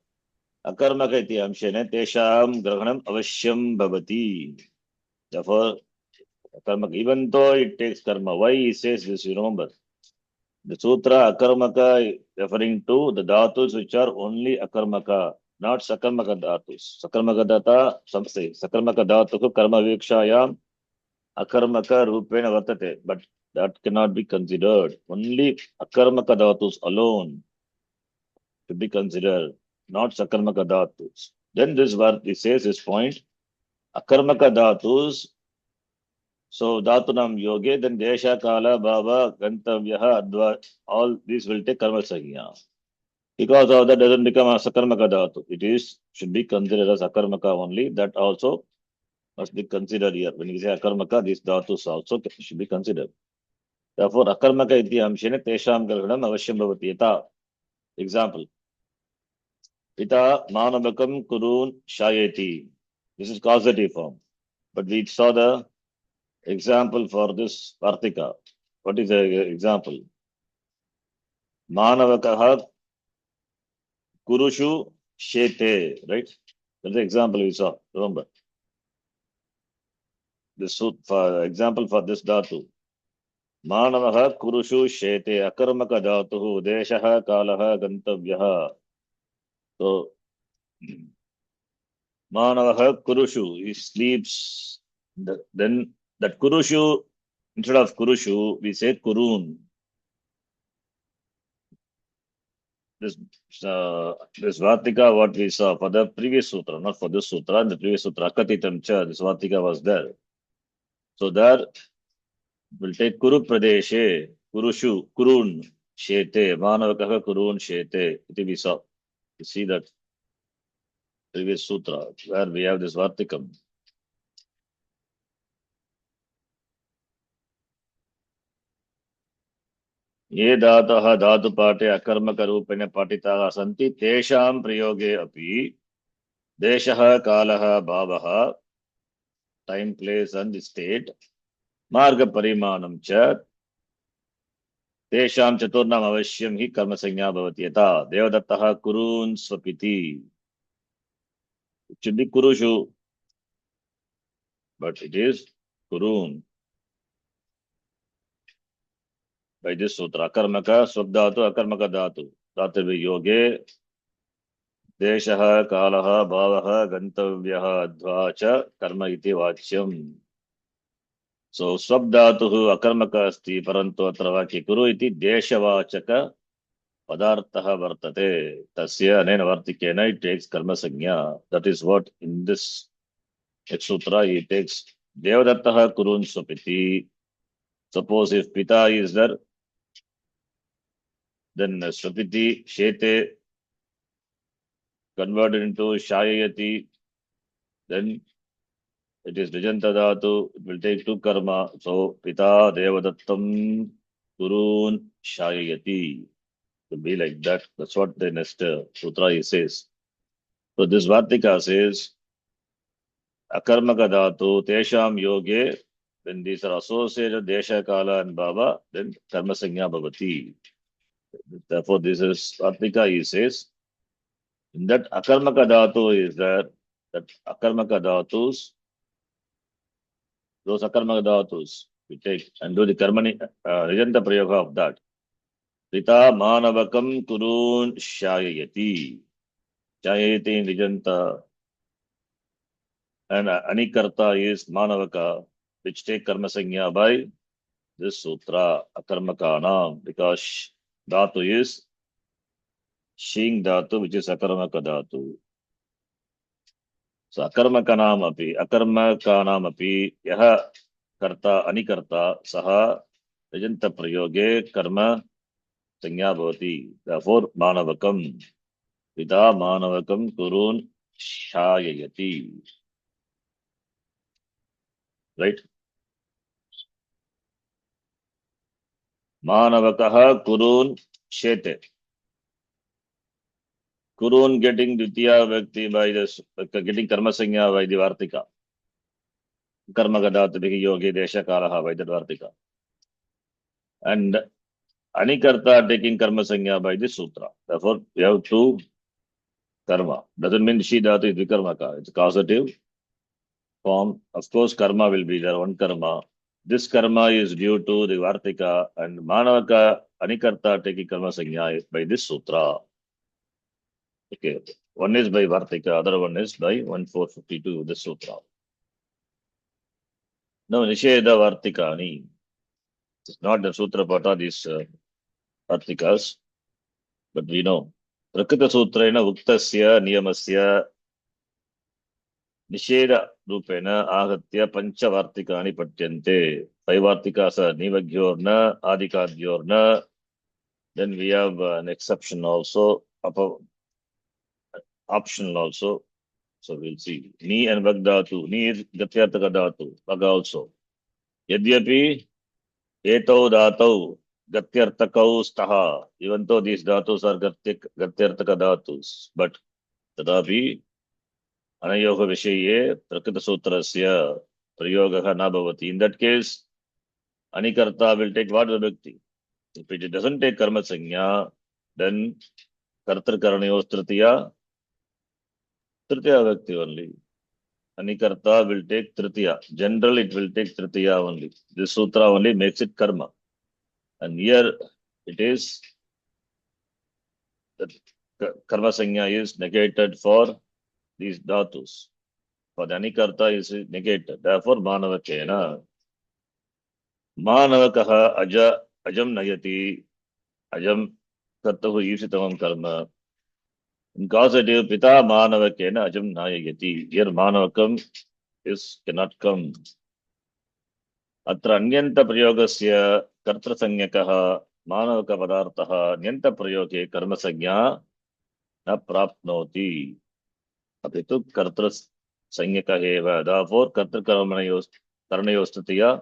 Akarmaka iti amshene, tesham grahanam avashyam bhavati. Therefore, akarmaka, even though it takes karma, why he says this, you remember? The Sutra, akarmaka, referring to the dhatus which are only akarmaka. Not sakarmaka dhatus. Sakarmaka dhata, some say, sakarmaka dhatuku karma vikshayam akarmaka rupena vartate. But that cannot be considered. Only akarmaka dhatus alone to be considered, not sakarmaka dhatus. Then this verse, he says this point, akarmaka dhatus, so dhatunam yoge, then desha kala bhava gantavyaha adva, all these will take karma sanya. Because of that doesn't become a sakarmaka dhatu. It should be considered as akarmaka only. That also must be considered here. When you say akarmaka, these dhatus also should be considered. Therefore, akarmaka iti amshene tesham grahanam avashyam bhavati. Yata. Example. Ita manavakam kurun shayeti. This is causative form. But we saw the example for this Vartika. What is the example? Manavakaha Kurushu Shete, right? That's the example we saw. Remember. This for example for this dhatu. Manavaha Kurushu Shete Akarmaka dhatuhu Deshaha Kalaha Gantavyaha. So Manavaha Kurushu, he sleeps. Then that Kurushu, instead of Kurushu, we say Kurun. This Vartika, what we saw for the previous sutra, not for this sutra, in the previous sutra, Akatitam Cha, this Vartika was there. So there, we'll take Kuru Pradeshe, Kurushu, Kurun, Shete, Manavakaha Kurun, Shete. Iti we saw. You see that previous sutra, where we have this Vartikam. ये धातः धातुपाठे अकर्मकरूपेण पाठिताः सन्ति तेषां प्रयोगे अपि Deshaha, Kalaha, Bhavaha, time, place, and state. Marga Parimanam cha. Tesham Chaturnam Avashyam hi Karma Sanya Bhavati Yata. Devadattaha Kurun Swapiti. It should be Kurushu, but it is Kurun. By this sutra, Akarmaka, Swabdhatu, Akarmaka Dhatu. Dhatavi Yoge, Deshaha, Kalaha, Bhavaha, Gantavyaha, Advacha, Karma iti Vachyam. So, Swabdhatuhu, Akarmaka asti, Parantu atra Vakya Kuru iti Deshavachaka Padarthaha Vartate. Tasya Anena Vartikena, it takes Karma Sanya. That is what in this sutra he takes Devadattaha Kurun Swapiti. Suppose if Pita is there, then Swapiti, Shete, converted into Shayayati, then it is Vijanta Dhatu, it will take two karma. So, Pita Devadattam Kurun Shayayati. It will be like that. That's what the next sutra he says. So, this Vartika says, Akarmaka Dhatu, Tesham Yoge, when these are associated Desha, Kala, and Bhava, then Karma Sanya Bhavati. Therefore, this is Vartika he says. In that Akarmaka Dhatu is there, that Akarmaka Dhatus, those Akarmaka Dhatus, we take and do the Karmani, Nijanta Prayoga of that. Pita Manavakam Kurun Shayayati. Shayayati in Nijanta. And Anikarta is Manavaka, which take Karma Sanya by this Sutra, Akarmakana, because Dhatu is Shing Dhatu, which is Akarmaka Dhatu. So Akarmakanam api, Yaha Karta, Anikarta, Saha, Rajanta Prayoge, Karma, Sanya Bhavati. Therefore, Manavakam, Pita Manavakam Kurun Shayayati. Right? Manavakaha Kurun Shete. Kurun getting Dvitiya Vyakti by this, getting Karma Sanya by the Vartika. Karma Gadat Bhigi Yogi Desha Kalaha by the Vartika. And Anikarta taking Karma Sanya by the Sutra. Therefore, we have two karma. Doesn't mean Shi Dhatu is Vikarmaka. It's causative form. Of course, karma will be there, one karma. This karma is due to the Vartika and Manavaka Anikarta taking Karma Sanya by this Sutra. Okay. One is by Vartika, other one is by 1452, the Sutra. No, Nisheda Vartikani. It's not the Sutra Pata, these Vartikas, but we know. Prakrita Sutrena Uktasya Niyamasya Nisheda Rupena Agatya Pancha Vartikani Patyante. Five Vartikas are Nivagyorna, Adikadyorna. Then we have an exception also, optional also. So we'll see. Ni and Vagdatu. Ni is Gatyartaka Dhatu. Vaga also. Yadyapi Etau Dhatau Gatyartakau Staha. Even though these dhatus are Gatyartaka dhatus, but Tadapi Anayoga Vishaye Prakrita Sutrasya Prayogaha Nabhavati. In that case, Anikarta will take what vibhakti. If it doesn't take Karma Sanya, then Kartar Karanayos Tritiya Vibhakti only. Anikarta will take Tritiya. Generally, it will take Tritiya only. This sutra only makes it karma. And here it is that karma sanya is negated for these dhatus. For the Anikarta is negated. Therefore, Manavakena. Manavakaha ajam nayati. Ajam kartahu yushitamam karma. In causative, Pita Manavakena ajam nayayati. Here Manavakam cannot come. Atra anyanta prayogasya kartra sanyakaha manavaka padartaha anyanta prayoge karma sanya na prapnoti. Apitu kartra sanyaka eva. Therefore, kartra karanayos tritiya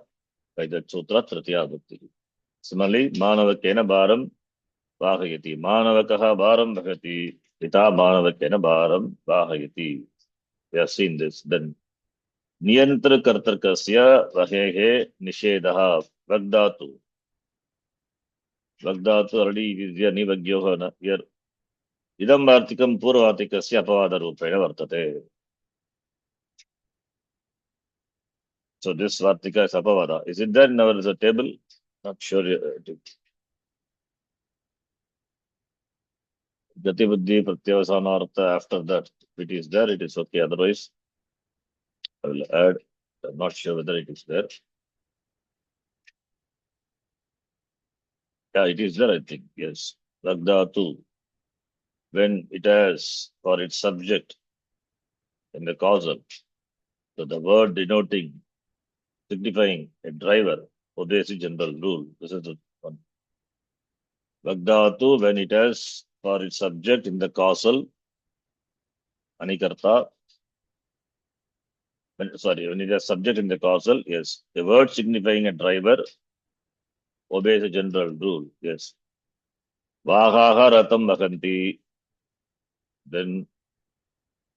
by that sutra tritiya bhakti. Similarly, Manavakena bharam vahayati. Manavakaha bharam bhagati. Pita Manavakena bharam vahayati. We have seen this. Then Niyantra Kartarkasya Vahehe Nishedaha Vagdatu. Vagdatu already is here Nivagyohana. Here Idam Vartikam Purvatikasya Apavada Rupena Vartate. So this Vartika is Apavada. Is it there in our table? Not sure. Gati Buddhi Pratyavasanartha, after that, if it is there, it is okay. Otherwise, I will add. I'm not sure whether it is there. Yeah, it is there, I think. Yes. Vagdatu. When it has for its subject in the causal, so the word denoting, signifying a driver, obeys a general rule. This is the one. Vagdatu, when it has for its subject in the causal, Anikarta. When it has subject in the causal, yes. The word signifying a driver obeys a general rule, yes. Vahaha ratam vakanti. Then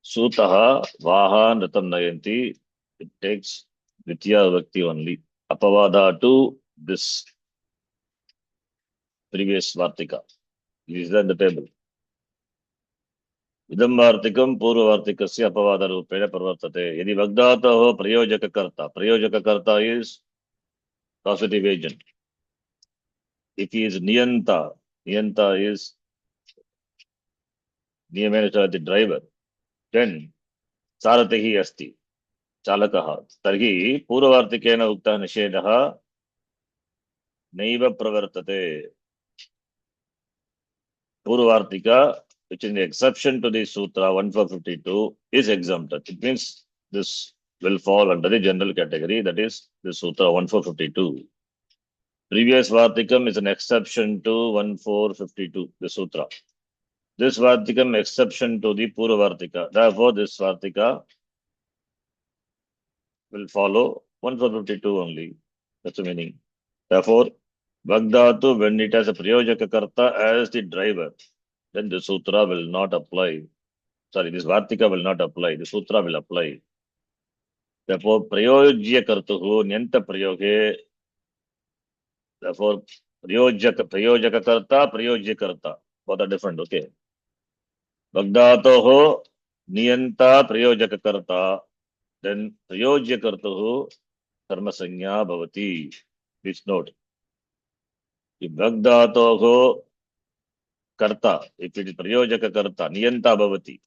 Sutaha Vahan ratam nayanti. It takes Vitya Vakti only. Apavada to this previous Vartika. It is there in the table. Idam Vartikam Purva Vartikasya Apavada Rupena Parvartate. Yadi Vagdataho Prayojaka Karta. Prayojaka Karta is causative agent. If he is Niyanta, Niyanta is Niyamena the driver, then Saratihi Asti. Chalakaha. Tarhi Purvartikena Ukta Nishedaha Naiva Pravartate. Purvartika, which is the exception to the Sutra 1452, is exempted. It means this will fall under the general category, that is the Sutra 1452. Previous Vartikam is an exception to 1452, the Sutra. This Vartikam exception to the Purvartika. Therefore, this Vartika will follow 1452 only. That's the meaning. Therefore, Vagdatu, when it has a Prayojaka Karta as the driver, then the Sutra will not apply. Sorry, this Vartika will not apply. The Sutra will apply. Therefore, Prayojya Kartuhu, Nyanta Prayoge. Therefore, Prayojaka Karta, Prayojya Karta. Both are different, okay. Vagdatoho, Niyanta Prayojaka Karta. Then Prayojya Kartuhu, Karma Sanya Bhavati. Please note. If Vagdatoho Karta, if it is Prayojaka Karta, Niyanta Bhavati.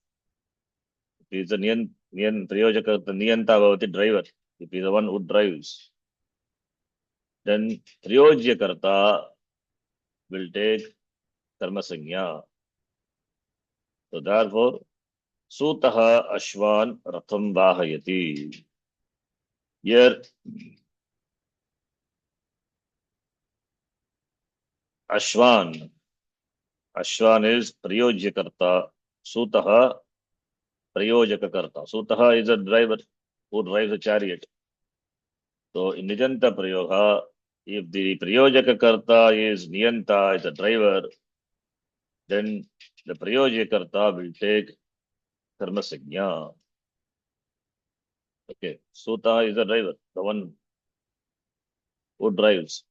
If it is a Prayojaka Karta, Niyanta Bhavati, driver. If he is the one who drives, then Prayojya Karta will take Karma Sanya. So therefore, Sutaha Ashwan Ratham Vahayati. Here, Ashwan is Prayojya Karta. Sutaha Prayojaka Karta. Sutaha is a driver who drives a chariot. So in Nijanta Prayoga, if the Prayojaka Karta is Niyanta, is a driver, then the Prayojaka Karta will take Karma Sanya. Okay, Suta is the driver, the one who drives.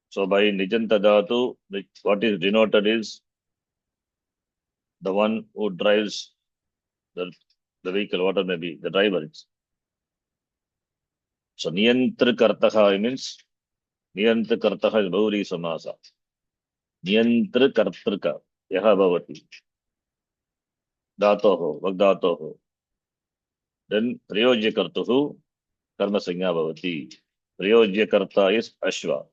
So by Nijanta Dhatu, what is denoted is the one who drives the vehicle, whatever may be, the driver. So Niyantra Kartaha means Niyantra Kartaha is Bhauri Samasa. Niyantra Kartrika Yaha Bhavati. Dhatoho, Vagdatoho. Then Prayojya Kartuhu Karma Sanya Bhavati. Prayojya Karta is Ashva.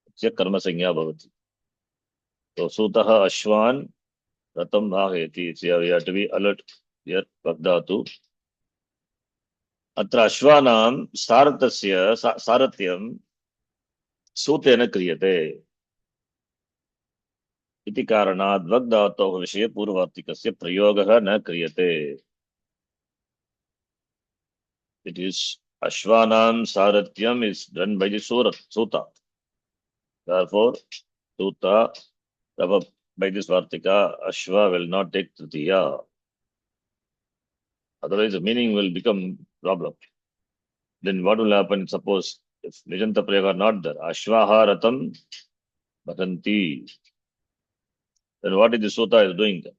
It's Karma Sanya Bhavati. So Sutaha Ashwan Ratam Maheti. So we have to be alert here. Vagdatu. Atra Ashwanam Saratyam Sutena Kriyate. Iti Karanad Vagdatoh Vishya Purvartikasya Prayogaha na Kriyate. It is Ashwanam Saratyam is done by the Suta. Therefore, Suta, by this Vartika, Ashwa will not take Tritiya. Otherwise, the meaning will become problem. Then what will happen? Suppose if Nijanta Prayoga are not there, Ashvaha Ratam Bhatanti. Then what is the Sutta is doing there?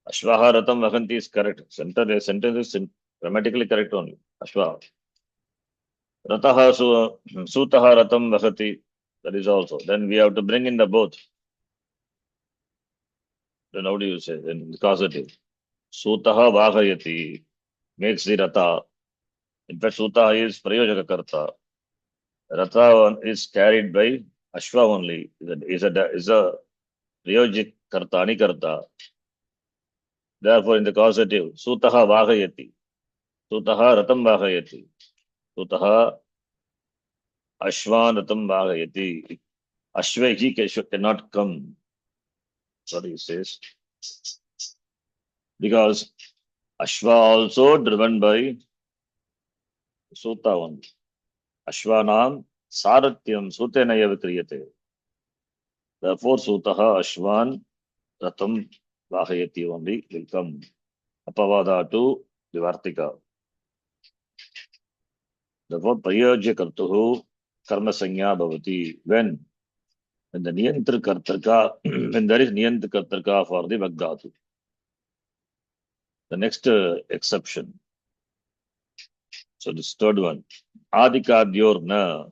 Ashvaha Ratam Bhatanti is correct. Sentence is grammatically correct only. Ashvaha. Rataha Sutaha Ratam Bhakati. That is also. Then we have to bring in the both. Then how do you say? Then causative. Sutaha Bhagayati makes the Rata. In fact, Sutaha is Prayojaka Karta. Rata is carried by Ashwa only. Is a Prayojik Karta, Anikarta. Therefore, in the causative, Sutaha Bhagayati. Sutaha Ratam Bhagayati. Sutaha Ashwan Ratam Bhagayati. Ashwa cannot come. What he says. Because Ashwa also driven by Suta only. Ashwanam Saratyam Sutenaya Vikriyate. Therefore, Sutaha Ashwan Ratam Vahayati only will come. Apavada to Vivartika. Therefore, Prayojya Kartuhu Karma Sanya Bhavati. When the Niyantra Kartaka, when there is Niyantra Kartaka for the Vagdhatu. The next exception. So this third one. Adikadyor na.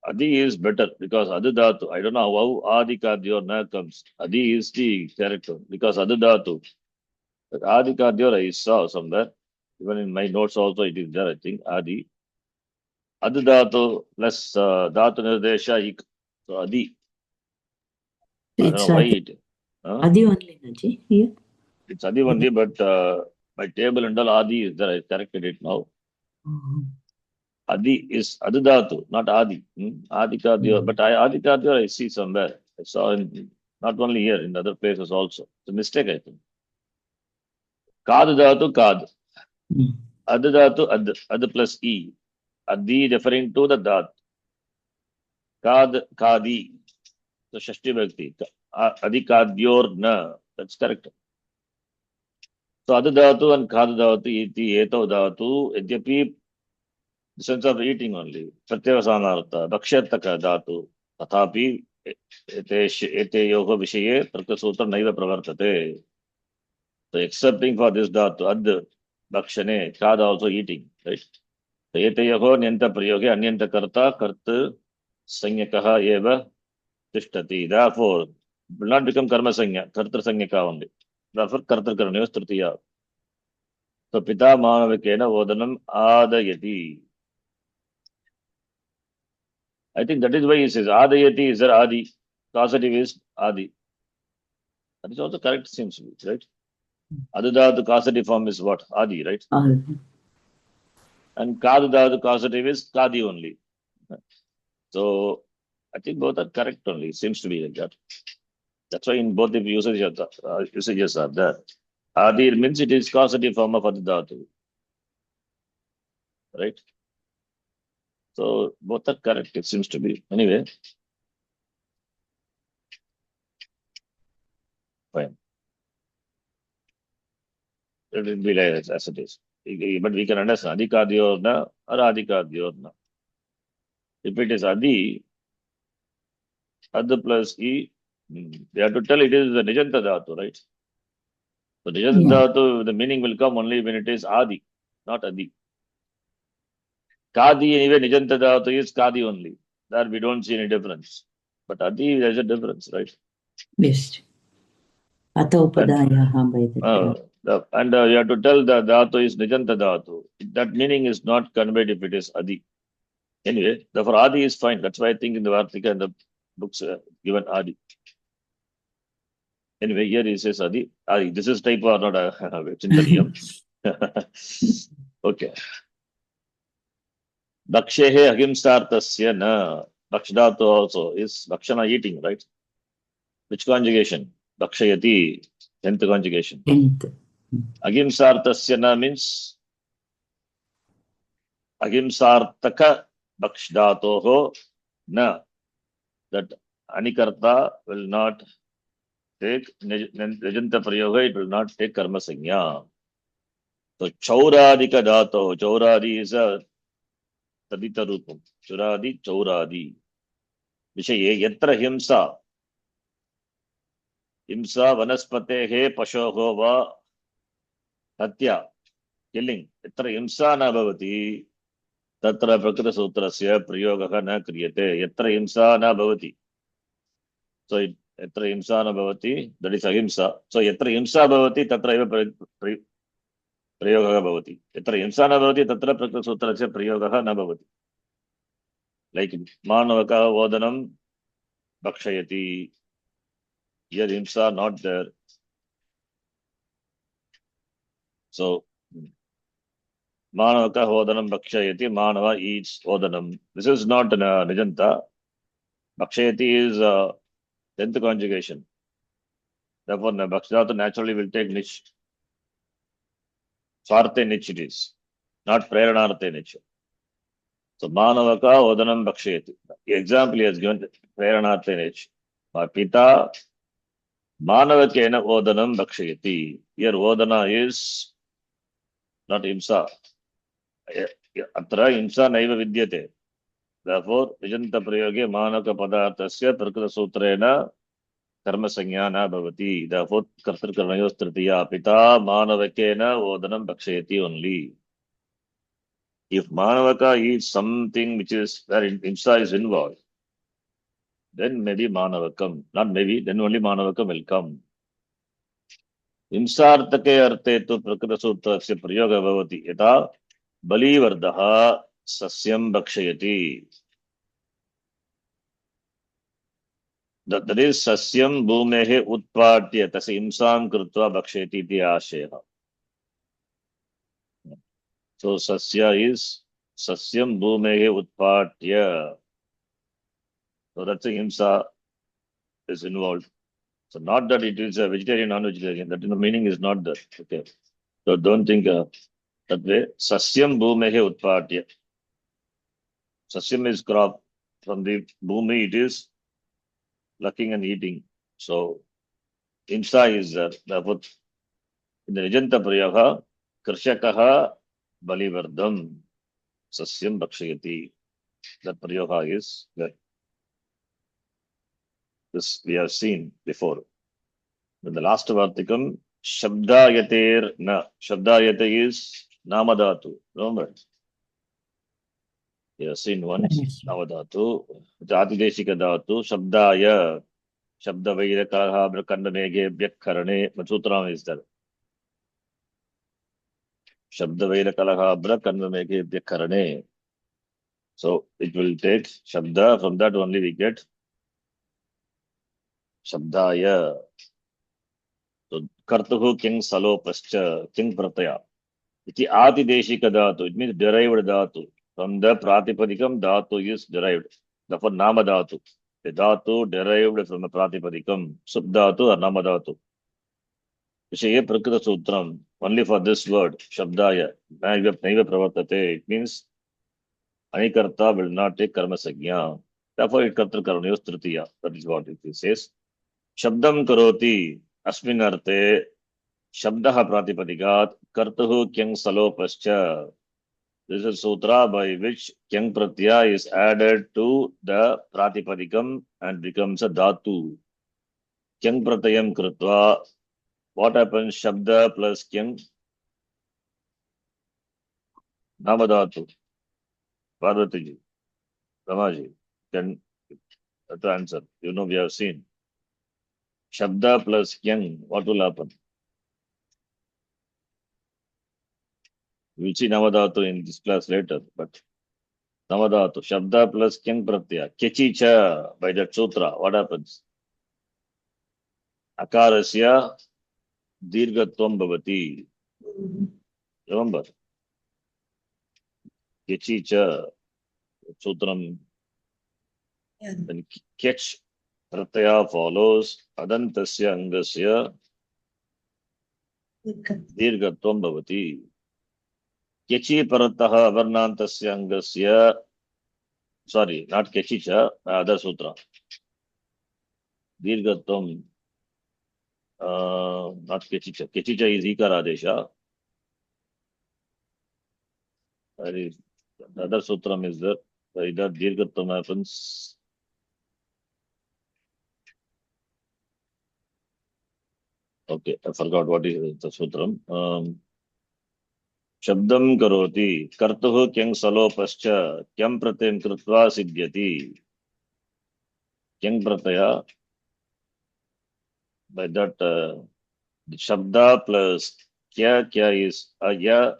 Adi is better because Adidhatu. I don't know how Adikadyor na comes. Adi is the character because Adidhatu. But Adikadyor I saw somewhere. Even in my notes also it is there, I think. Adi. Adidhatu plus Dhatu Nirdesha ik. So Adi. I don't It's know why Adi, it. Huh? Adi only, Naji, here. It's Adi only, but my table and all Adi is there. I corrected it now. Adi is Adidhatu, not Adi. Adikadyor. But Adikadyor I see somewhere. I saw in, not only here, in other places also. It's a mistake, I think. Kadadhatu, Kad. Adidhatu, Ad plus E. Adi referring to the Dhat. Kad, Kadi. So Shashti Bhakti. Adikadyor na. That's correct. So Adidhatu and Kadadhatu, Iti, Eto Dhatu, Edyapi, the sense of eating only. Pratyavasanartha, Bhakshyartaka Dhatu, Tathapi, Ete Yoga Vishaye, Tarkasutra Naiva Pravartate. So excepting for this Dhatu, Ad, Bhakshane, Kada also eating, right? So Ete Yoga Nyanta Prayoge, Anyanta Karta, Karta, Sanyakaha Eva, Tishtati. Therefore, will not become Karma Sanya, Karta Sanyaka only. Therefore, Karta Karneva Tritiya. So Pita Manavikena Vodanam Adayati. I think that is why he says Adayati is there Adi. Causative is Adi. That is also correct, seems to be, right? Adada, the causative form is what? Adi, right? And Kadada, the causative is Kadi only. So I think both are correct only. Seems to be like that. That's why in both the usages are there. Adi means it is causative form of Adidhatu. Right? So both are correct, it seems to be. Anyway. Fine. It will be like as it is. But we can understand Adikadyorna or Adikadyorna. If it is Adi, Ad plus E, they have to tell it is the Nijanta Dhatu, right? So Nijanta Dhatu, the meaning will come only when it is Adi, not Adi. Kadi anyway, Nijanta Dhatu is Kadi only. There we don't see any difference. But Adi, there's a difference, right? Yes. Ata Upadayaha by the and you have to tell the Dhatu is Nijanta Dhatu. That meaning is not conveyed if it is Adi. Anyway, therefore Adi is fine. That's why I think in the Vartika and the books given Adi. Anyway, here he says Adi. Adi. This is type or not a Chintaniyam. Okay. Dakshehe Ahimsartasya na. Dakshadatu also is Dakshana eating, right? Which conjugation? Dakshayati. 10th conjugation. 10th. Ahimsartasya na means Ahimsartaka Dakshadatoho na. That Anikarta will not take Nijanta Prayoga, it will not take Karma Sanya. So Chauradika Dhato, Chauradi is a Tadita Rupam. Churadi, Chauradi. Vishaye Yatra Himsa. Himsa Vanaspatehe Pashoho Va Hatya. Killing. Yatra Himsa na bhavati. Tatra Prakrita Sutrasya Prayogaha na kriyate. Yatra Himsa na bhavati. So Yatra Himsa na bhavati. That is Ahimsa. So Yatra Himsa bhavati. Tatra eva प्रयोगः भवति यत्र हिंसा न भवति तत्र प्रकृतसूत्रस्य प्रयोगः न भवति लाइक मानवकः ओदनं भक्षयति यद् हिंसा not there so मानवकः ओदनं भक्षयति मानव eats ओदनं this is not nijanta भक्षयति is 10th conjugation therefore bhakshadhatu naturally will take nich स्वार्थे निच it is not प्रेरणार्थे निच so manavaka odanam bhakshayati example he has given प्रेरणार्थे निच my pita manavakena odanam bhakshayati here odana is not himsa atra himsa naiva vidyate therefore vijanta prayoge manaka padarthasya prakrita sutrena कर्म संज्ञा न भवति therefore कर्तृकर्णयोः तृतीया पिता मानवकेन ओदनं भक्षयति only if manavaka is something which is where himsa is involved then maybe manavakam not maybe then only manavakam will come हिंसार्थके अर्थे तु प्रकृतसूत्रस्य प्रयोगः भवति यथा बलिवर्धः सस्यं भक्षयति that is sasyam bhumehe utpatya tasya imsam krutva bhaksheti iti ashayah so sasya is sasyam bhumehe utpatya so that's a himsa is involved so not that it is a vegetarian non-vegetarian that the meaning is not that okay so don't think that way sasyam bhumehe utpatya sasyam is crop from the bhumi it is plucking and eating. So, himsa is therefore in the Nijanta Prayoga, Krishakaha Balivardham Sasyam Bhakshayati. That Prayoga is there. This we have seen before. In the last Vartikam, Shabdayater na. Shabdayate is Namadhatu. Remember? We have seen once Yes. Namadhatu. Jatideshika Dhatu. Shabdaya. Shabda Vaira Kalaha Brakanda Mege Vyakkarane. Matsutram is there. Shabda Vaira Kalaha Brakanda Mege Vyakkarane. So it will take Shabda. From that only we get Shabdaya. So Kartuhu King Salo Pascha King Prataya. Iti Atideshika Dhatu. It means derived Dhatu. From the Pratipadikam Dhatu is derived. Therefore Nama Dhatu. The Dhatu derived from the Pratipadikam. Subdhatu or Nama Dhatu. Vishaye Prakrita Sutram. Only for this word. Shabdaya. Naiva Pravartate. It means Anikarta will not take Karma Sagya. Therefore it Kartra Karunayos Tritiya. That is what it says. Shabdam Karoti. Asmin Arte. Shabdaha Pratipadikat. Kartuhu Kyang Salo Pascha. This is sutra by which Kyang Pratyaya is added to the Pratipadikam and becomes a Dhatu. Kyang Pratyayam Krutva. What happens? Shabda plus Kyang. Namadhatu. Parvatiji. Ramaji. Can to answer. You know we have seen. Shabda plus Kyang. What will happen? We'll see Namadhatu in this class later, but Namadhatu, Shabda plus Kyang Pratyaya. Kechicha, by that sutra, what happens? Akarasya Dirgatvam Bhavati. Remember? Kechicha, sutram, Yeah. then Kech Pratyaya follows, Adantasya Angasya Dirgatvam Bhavati. Kechi Parataha Varnantasya Angasya, sorry, not Kechicha, other sutra. Dirgatvam. Not Kechicha. Kechicha is Ikaradesha. The other sutram is there. Either Dirghatvam happens. Okay, I forgot what is the sutram. Shabdam karoti, kartuhu kyang salopascha, kyam pratyam krutva siddhyati. Kyang prataya, by that shabda plus kya is aya.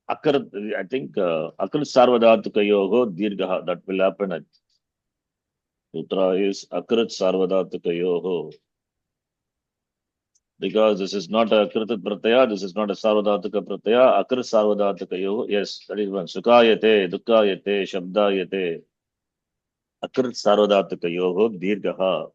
Akar, I think akar sarvadhatukayoho dirgha, that will happen at Sutra is akrit sarvadhatukayoho. Because this is not a kritat pratyaya, this is not a sarvadhatuka pratyaya, akrit sarvadhatukayoho. Yes, that is one. Sukayate, dukkayate, shabdayate. Akrit sarvadhatukayoho dirgha.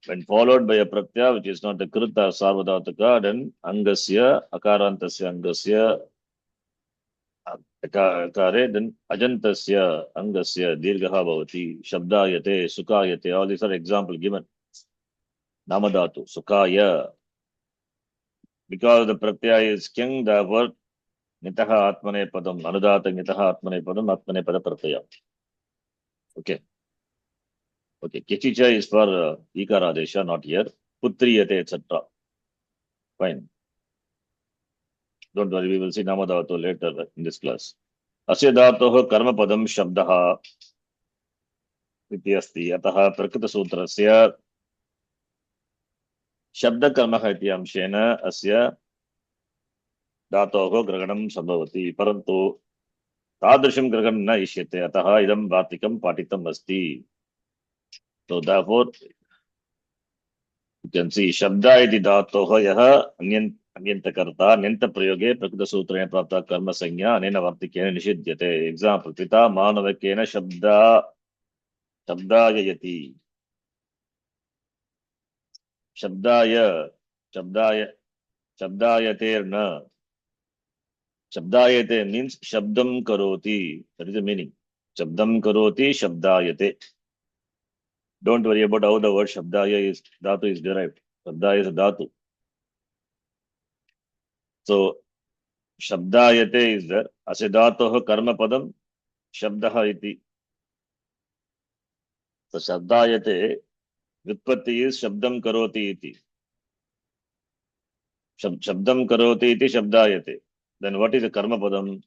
When followed by a pratyaya which is not a krita sarvadhatuka, then angasya, akarantasya angasya, akare, then ajantasya angasya dirgha bhavati, shabdayate, sukayate. All these are example given. Namadhatu, sukaya. Because the pratyaya is king, the word nitaha atmane padam, anudata nitaha atmane padam, atmane pada pratyaya. Okay. Okay, Kechicha is for Ikaradesha, not here. Putriyate, etc. Fine. Don't worry, we will see Namadhatu later in this class. Asya dhatoh karma padam shabdaha ityasti ataha prakrita sutrasya shabda karma iti amshena asya dhatoh grahanam sambhavati parantu tadrisham grahanam na ishyate ataha idam vartikam patitam asti. So therefore, you can see Shabda iti dhatoh yaha anyanta karta anyanta prayoge prakrita sutrena prapta karma sanya anena vartikena nishidyate. Example, pita manavakena shabdayati. Shabdayaterna. Shabdayate means shabdam karoti. That is the meaning. Shabdam karoti, shabdayate. Don't worry about how the word shabdaya is, dhatu is derived. Shabdaya is a dhatu. So, shabdayate is there. Asya dhatoh karma padam shabdaha iti. So, shabdayate, vyutpatti is shabdam karoti iti. Shabdam karoti iti shabdayate. Then what is the karma padam?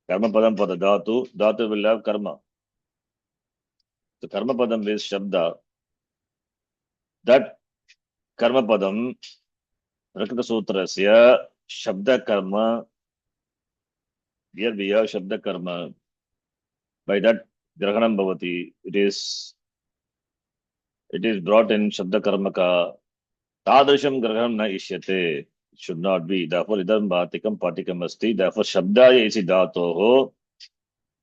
Karma padam pada dhatu. Dhatu will have karma. The karma padam is shabda. That karma padam, Prakrita Sutrasya, shabda karma, here we have shabda karma. By that, grahanam bhavati, it is brought in shabda karma ka. Tadrisham grahanam na ishyate. It should not be. Therefore, idam bhatikam patikam asti. Therefore, shabdaya isi dhatoho.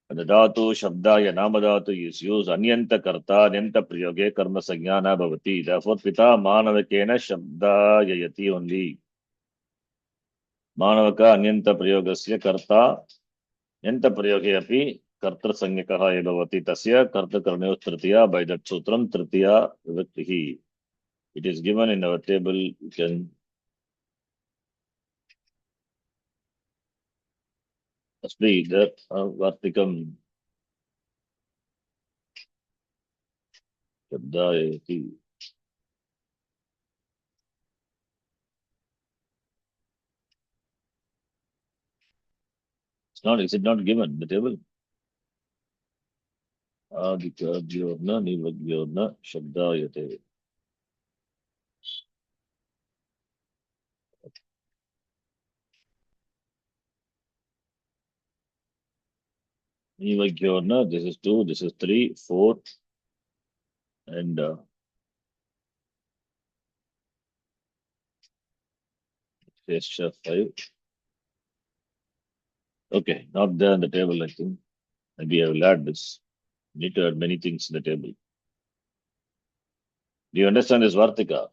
The dhatu, shabdaya, namadhatu is used. Anyanta karta, anyanta priyoge, karma sanyana bhavati. Therefore, pita manavakena shabdayayati only. Manavaka anyanta prayogasya karta, anyanta prayoge api kartra sanyakaha bhavati. Tasya karta karneo tritiya. By that sutram, tritiya vivaktihi. It is given in our table. You can speak that vartikam shabdayati. Is it not given in the table? Adika jyorna nivagyorna shabdayate. Nivagyorna, this is 2, this is 3, 4, and Shesha 5. Okay, not there in the table, I think. Maybe I will add this. Need to add many things in the table. Do you understand this Vartika?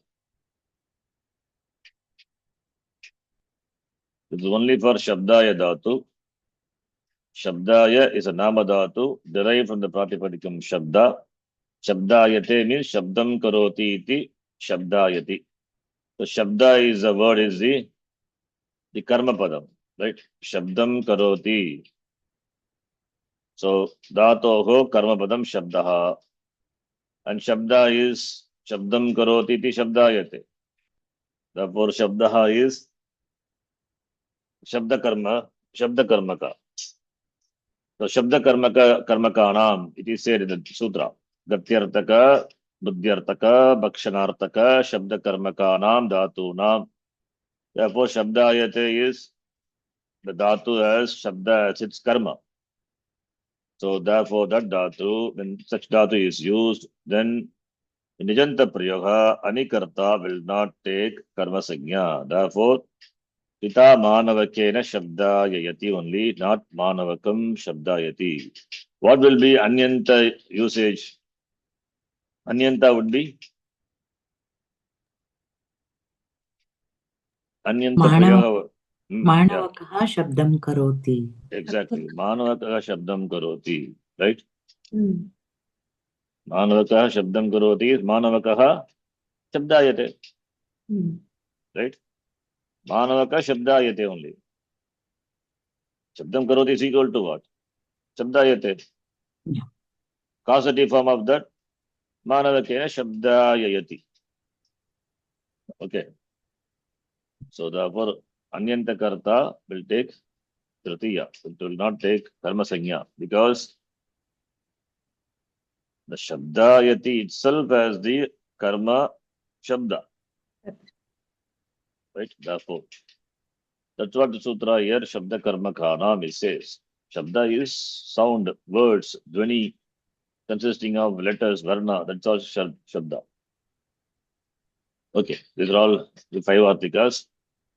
It is only for Shabdaya Dhatu. Shabdaya is a nama dhatu derived from the Pratipadikam Shabda. Shabdayate means Shabdam Karoti iti Shabdayati. So Shabda is the word is the Karma Padam, right? Shabdam Karoti. So Dhatoho Karma Padam Shabdaha. And Shabda is Shabdam Karoti iti Shabdayate. Therefore Shabdaha is Shabda Karmaka. So Shabda Karmakanam, it is said in the Sutra. Gatyartaka, Buddhyartaka, Bhakshanartaka, Shabda Karmakanam, Dhatunam. Therefore, Shabdayate is the Dhatu as Shabda as its karma. So therefore, that Dhatu, when such Dhatu is used, then in Nijanta Prayoga, Anikarta will not take karma sanya. Therefore, Pita Manavakena Shabdayati only, not Manavakam Shabdayati. What will be Anyanta usage? Anyanta would be Anyanta Prayoga. Yeah, Manavakaha Shabdam Karoti. exactly. Manavakaha Shabdam Karoti. Right? Hmm. Manavakaha Shabdam Karoti is Manavakaha Shabdayate. Hmm. Right? Manavaka Shabdayate only. Shabdam Karoti is equal to what? Shabdayate. Yeah. Causative form of that Manavakena Shabdayati. Okay. So therefore, Anyanta Karta will take Tritiya. It will not take Karma Sanya because the Shabdayati itself has the Karma Shabda. Right? Therefore, that's what the Sutra here, Shabda Karma Khanam, it says. Shabda is sound, words, Dhvani, consisting of letters, Varna, that's all Shabda. Okay, these are all the 5 articles.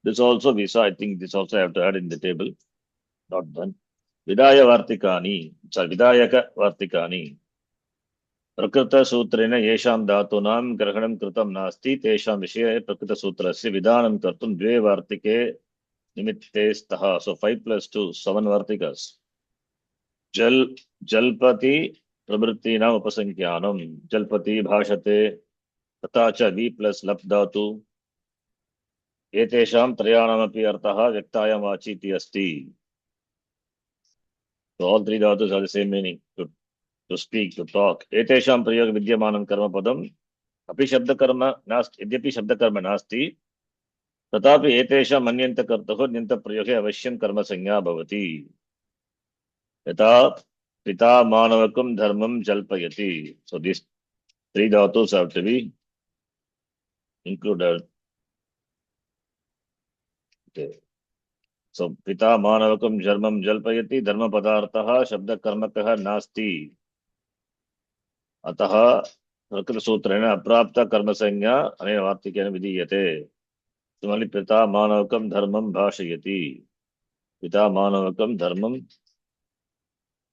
This also we saw, I think this also I have to add in the table. Not done. Vidaya Vartikani, Vidayaka Vartikani. Prakrita Sutrena Yesham Dhatunam Grahanam Kritam Nasti Tesham Vishaya Prakrita Sutrasya Vidanam Kartum Dve Vartike Nimittestaha. So 5 plus 2, 7 Vartikas. Jalpati Prabhrittinam Upasankyanam. Jalpati Bhashate Tatacha V plus Lap Dhatu. Etesham Trayanamapi Artaha Vyaktayam Achiti Asti. So all 3 dhatus have the same meaning. To speak, to talk. Etesham Prayog Vidyamanam Karma Padam. Api Shabda Karma Nasti. Idyapi Shabda Karma Nasti. Tatapi Etesham Anyanta Kartaho Nyanta Prayoge Avashyam Karma Sanya Bhavati. Yata Pita Manavakam Dharmam Jalpayati. So these 3 dhatus have to be included. Okay. So Pita Manavakam Dharmam Jalpayati Dharma Padartaha Shabda Karmakaha Nasti. Ataha Prakrita Sutrena Aprapta Karma Sanya Anena Vartikena Vidiyate. Similarly, Pita Manavakam Dharmam Bhashayati. Pita Manavakam Dharmam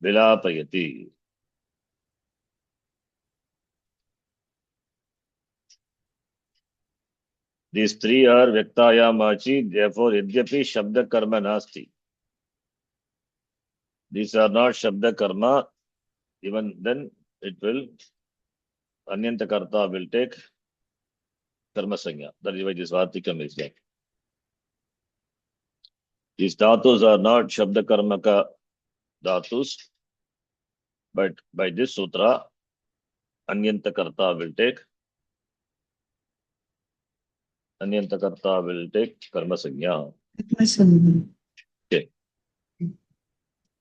Vilapayati. These 3 are Vyaktaya Machi, therefore Yadyapi Shabda Karma Nasti. These are not Shabda Karma, even then it will, Anyanta Karta will take Karma Sanya. That is why this Vartikam is there. These dhatus are not Shabda Karmaka dhatus, but by this sutra, Anyanta Karta will take Karma Sanya. Okay.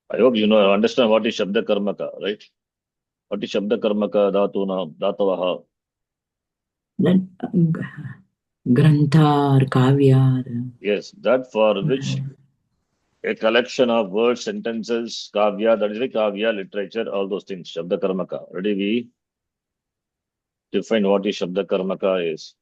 I hope you know, understand what is Shabda Karmaka, right? What is Shabda Karmaka Dhatavaha? Then Grantha or Kavya. Yes, that for which a collection of words, sentences, Kavya, that is like Kavya, literature, all those things, Shabda Karmaka. Already we define what is Shabda Karmaka is.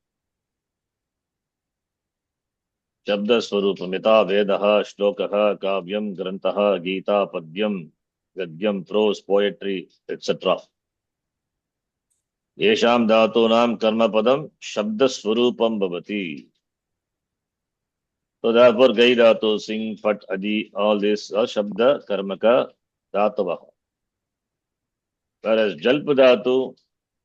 Shabda Swarupam, Yata Vedaha, Shlokaha, Kavyam, Grantaha, Gita, Padyam, Gadyam, prose, poetry, etc. Yesham Dhatunam Karma Padam, Shabda Swarupam Bhavati. So therefore, Gai Dhatu, Sing, Pat, Adi, all this are Shabda Karmaka Dhatavah. Whereas Jalp Dhatu,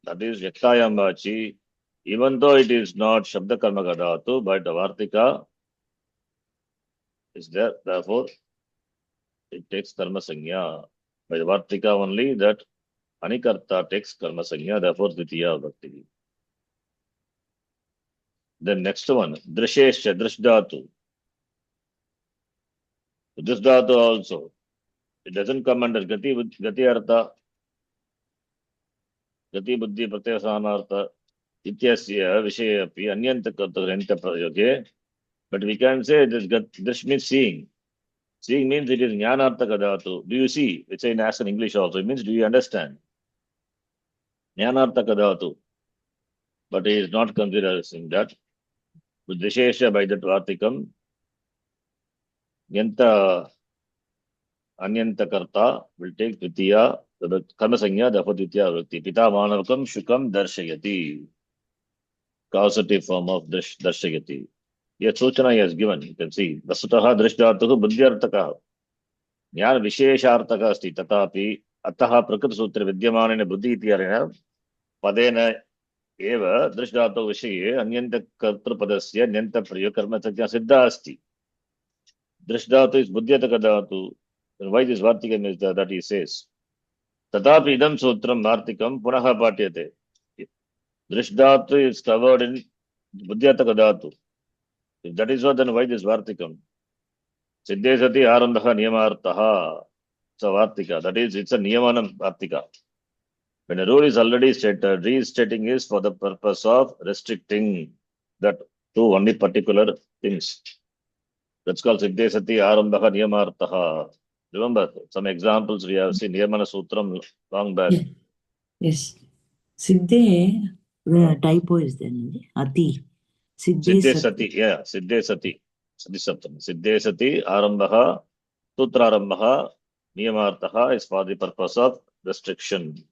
that is Yaktayam Vachi, even though it is not Shabda Karmaka Dhatu, but the Vartika is there, therefore it takes Karma Sanya. By the Vartika only that Anikarta takes Karma Sanya, therefore Dvitiya Bhakti. Then next one, Drishesha, Drishdhatu. Drishdhatu also, it doesn't come under Gati Artha, Gati Buddhi Pratyasana Ityasya Vishaya Api Anyanta Karta Prayoge. But we can say this means seeing. Seeing means it is Jnanarthaka Dhatu. Do you see? It's in as in English also. It means do you understand? Jnanarthaka Dhatu. But he is not considering that. With Vishesha by that Vartikam, Yanta Anyanta Karta will take Dvitiya, the Karma Sanya, therefore Dvitiya Vrakti. Pita Manavakam Shukam Darshayati. Causative form of Darshayati. Yet Suchana he has given, you can see. Vasutaha Drishdhatuhu Buddhyartaka. Jnana Visheshartaka asti tatapi Ataha Prakriti Sutra Vidyamanena Buddhi Ityarena Padena Eva Drishdhatu Vishaye Anyanta Kartrapadasya Nyanta Priya Karma Satya Siddha asti. Drishdhatu is Buddhyataka Dhatu. Then why this Vartikam is that he says? Tatapi idam sutram Vartikam punaha patyate. Drishdhatu is covered in Buddhyataka Dhatu. If that is so, then why this Vartikam? Siddhe sati arambha niyamartaha. It's a Vartika. That is, it's a Niyamanam Vartika. When a rule is already stated, restating is for the purpose of restricting that to only particular things. That's called Siddhe sati arambha niyamartaha. Remember, some examples we have seen Niyamana Sutram long back. Yes. Siddhe, the typo is there, Nandi. Ati. Siddhe sati, yeah, Siddhe sati. Sati Saptami. Siddhe sati arambha, Sutra arambha, Niyamartaha is for the purpose of restriction.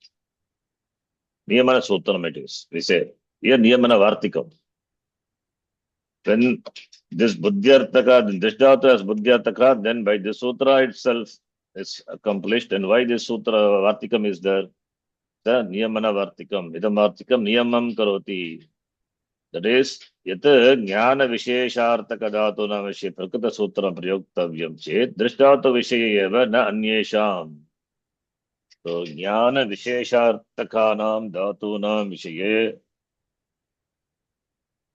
Niyamana Sutram it is, we say. Here Niyamana Vartikam. When this Buddhyartaka, this Drishdhatu as Buddhyartaka, then by the Sutra itself is accomplished. And why this Sutra Vartikam is there? The Niyamana Vartikam. Idam Vartikam Niyamam Karoti. That is, Yat Jnana Visheshartaka Dhatuna Vishe Prakrita Sutra Prayoktavyam Chet Drishdhatu Vishaye Eva Na Anyesham. So Jnana Visheshartakanam Dhatunam Vishaye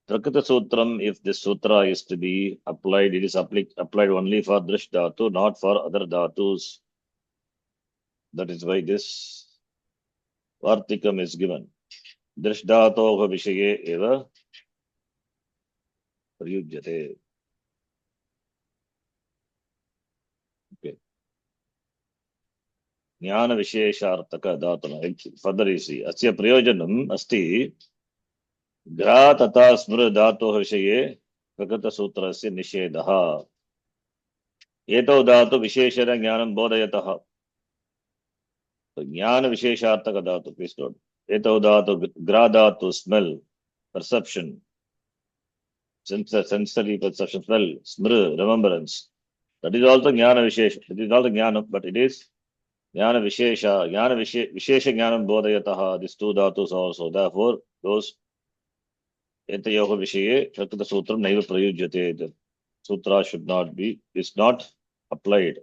Prakrita Sutram, if this sutra is to be applied, it is applied only for Drishdhatu, not for other Dhatus. That is why this Vartikam is given. Drishdhatoha Vishaye Eva Prayujyate. Okay. Jnana Visheshartaka Dhatuna. Further you see, Asya Prayojanam Asti Gra Tata Smra Dhatoha Vishaye Prakrita Sutrasya Nishedaha. Eto Dhatu Visheshana Jnanam Bodhayataha. So Jnana Visheshartaka Dhatu, please note. Eto Dhatu Gra Dhatu, smell, perception. Sensory perception, smell, smr, remembrance. That is also Jnana Vishesha. It is also Jnana, but it is Jnana Vishesha, Vishesha Jnanam Bodhayataha, these two dhatus also. Therefore, those Etayoha Vishaye, Prakrita Sutram Naiva Prayujyate. The sutra should not be, is not applied.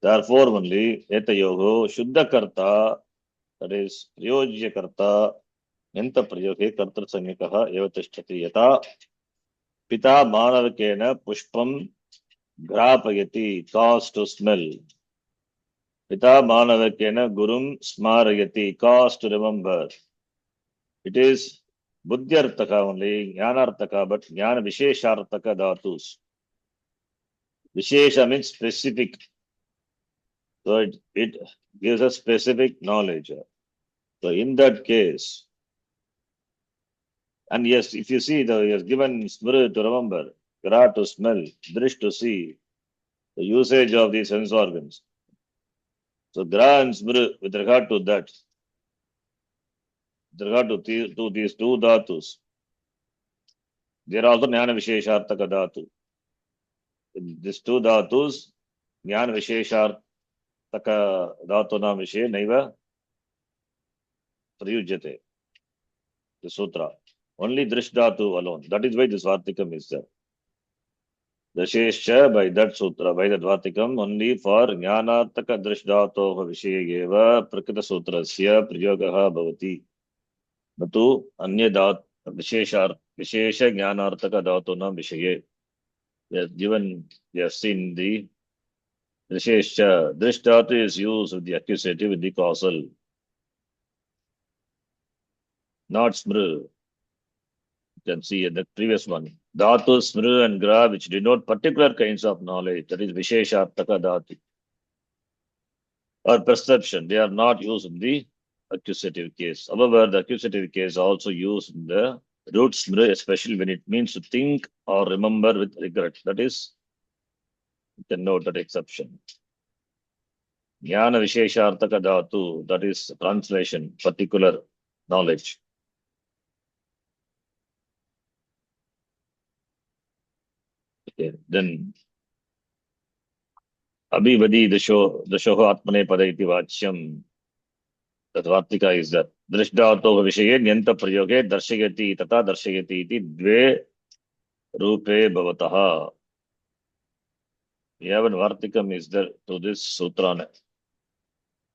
Therefore, only Etayoho Shuddha Karta, that is Prayojya Karta, Yanta Prayoge Kartar Sanyakaha Eva Tishtati Yata. Pita Manavakena Pushpam Grapayati, cause to smell. Pita Manavakena Gurum Smarayati, cause to remember. It is Buddhyartaka only, Jnanartaka, but Jnana Visheshartaka Dhatus. Vishesha means specific. So it gives us specific knowledge. So in that case, and yes, if you see, he has given Smr to remember, Gra to smell, Drish to see, the usage of these sense organs. So Gra and Smr, with regard to that, with regard to these two dhatus, they are also Jnana Visheshartaka Dhatu. These two dhatus, Jnana Visheshartaka तक धातूनां विषये नैव प्रयुज्यते. The sutra. Only drish dhatu alone. That is why this Vartikam is there. Dashesha by that sutra, by that Vartikam, only for Jnanartaka drish dhatoha vishayeva prakrita sutrasya prayogaha bhavati. Natu anya dhat vishesha jnanartaka dhatuna vishaye. We have given, we have seen the Dashesha. Drish dhatu is used with the accusative, with the causal. Not smru. You can see in the previous one. Dhatu, smru and gra, which denote particular kinds of knowledge, that is Visheshartaka dhatu. Or perception, they are not used in the accusative case. However, the accusative case also used in the root smru, especially when it means to think or remember with regret. That is, you can note that exception. Jnana Visheshartaka dhatu, that is translation, particular knowledge. Okay, then Abhivadi Dasho Atmane Pada iti Vachyam. That Vartika is that. Drishdhato Vishaye Nyanta Prayoge Darshayati Tata Darshayati iti Dve Rupe Bhavataha. We have a Vartikam is there to this sutra.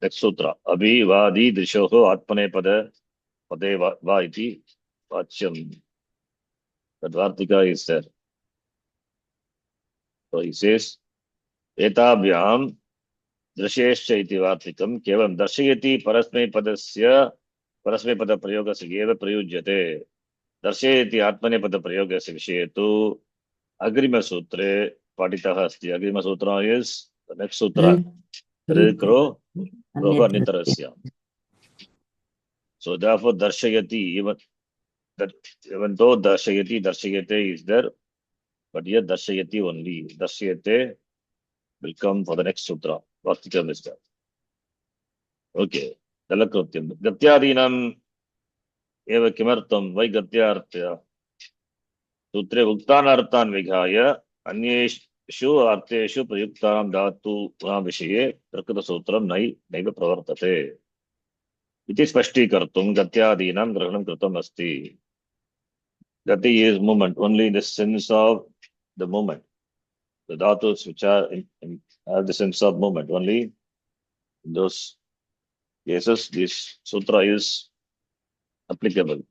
Next sutra. Abhivadi Drishoho Atmane Pada Pade Va iti Vachyam. That Vartika is there. So he says, Etabhyam दृशेश्च इति वार्तिकं केवलं दर्शयति परस्मैपदस्य परस्मैपदप्रयोगस्य एव प्रयुज्यते. दर्शयति आत्मनेपदप्रयोगस्य विषये तु अग्रिमसूत्रे पठितः अस्ति. अग्रिमसूत्रम् is next सूत्र ऋक्रो अन्यतरस्य. So therefore darshayati, even though darshayate is there, but here darshayati only. Darshayate will come for the next sutra. Vartikam is there. Okay. Dalakrutyam. Gatyadinam eva kimartam vai gatyartya. Sutre uktanartan vighaya anyeshu arteshu prayuktanam dhatu vishaye prakrita sutram naiva pravartate. Iti spashtikartum gatyadinam grahanam kritam asti. Gati is movement, only in the sense of the movement. The dhatus which are have the sense of movement, only in those cases this sutra is applicable.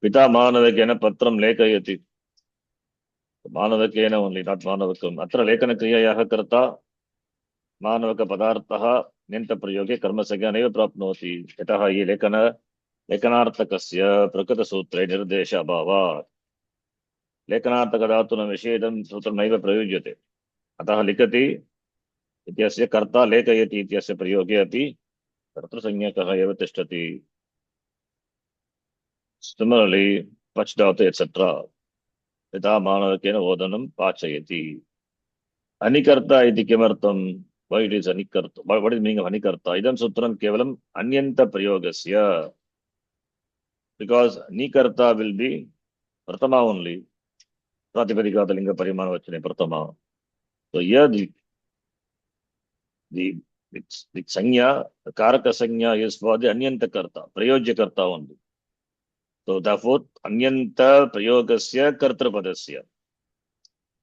Pita manavakena patram lekayati. Manavakena only, not manavakam. Atra lekana kriyayaha karta manavaka padartaha nenta prayoge karma sagyaneva prapnoti. Yataha ye lekanartakasya prakrita sutre nirdesha abhavat. लेखनार्थक धातुन विषेदं सूत्रं नैव प्रयुज्यते. अतः लिखति इत्यस्य कर्ता लेखयति इत्यस्य प्रयोगे अपि कर्तृसंज्ञकः एव तिष्ठति. Similarly, pach dhatu etc. यथा मानवकेन ओदनं पाचयति. अनिकर्ता इति किमर्थं? Why it is अनिकर्ता? What is the meaning of अनिकर्ता? इदं सूत्रं केवलं अन्यन्त प्रयोगस्य. Because निकर्ता will be prathama only. Pratipadikalinga Parimanavachane Pratama. So here the Sanya, the Karaka Sanya is for the Anyanta Karta, Prayojya Karta only. So therefore, Anyanta Prayogasya Kartrapadasya.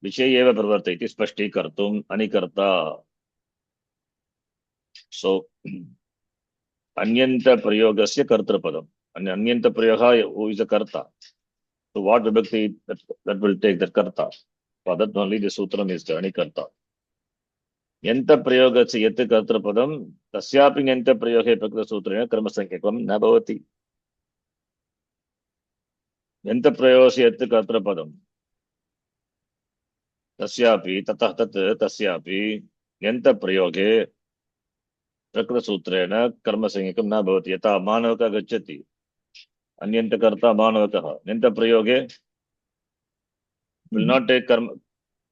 Vishayeva Pravartati Spashti Kartum Anikarta. So Anyanta Prayogasya Kartrapadam. And Anyanta Prayoga who is a Karta. So what vibhakti that will take the karta? For that only the sutram is the anikarta. Yanta prayogatsi yat kartra padam tasyapi yanta prayoge prakrita sutrena karma sankhekam na bhavati. Yanta prayogasya yat kartra padam tasyapi tatah tat tasyapi yanta prayoge prakrita sutrena karma sankhekam na bhavati. Yata manavaka gacchati. Anyanta karta manavakaha. Yanta prayoge will not take karma,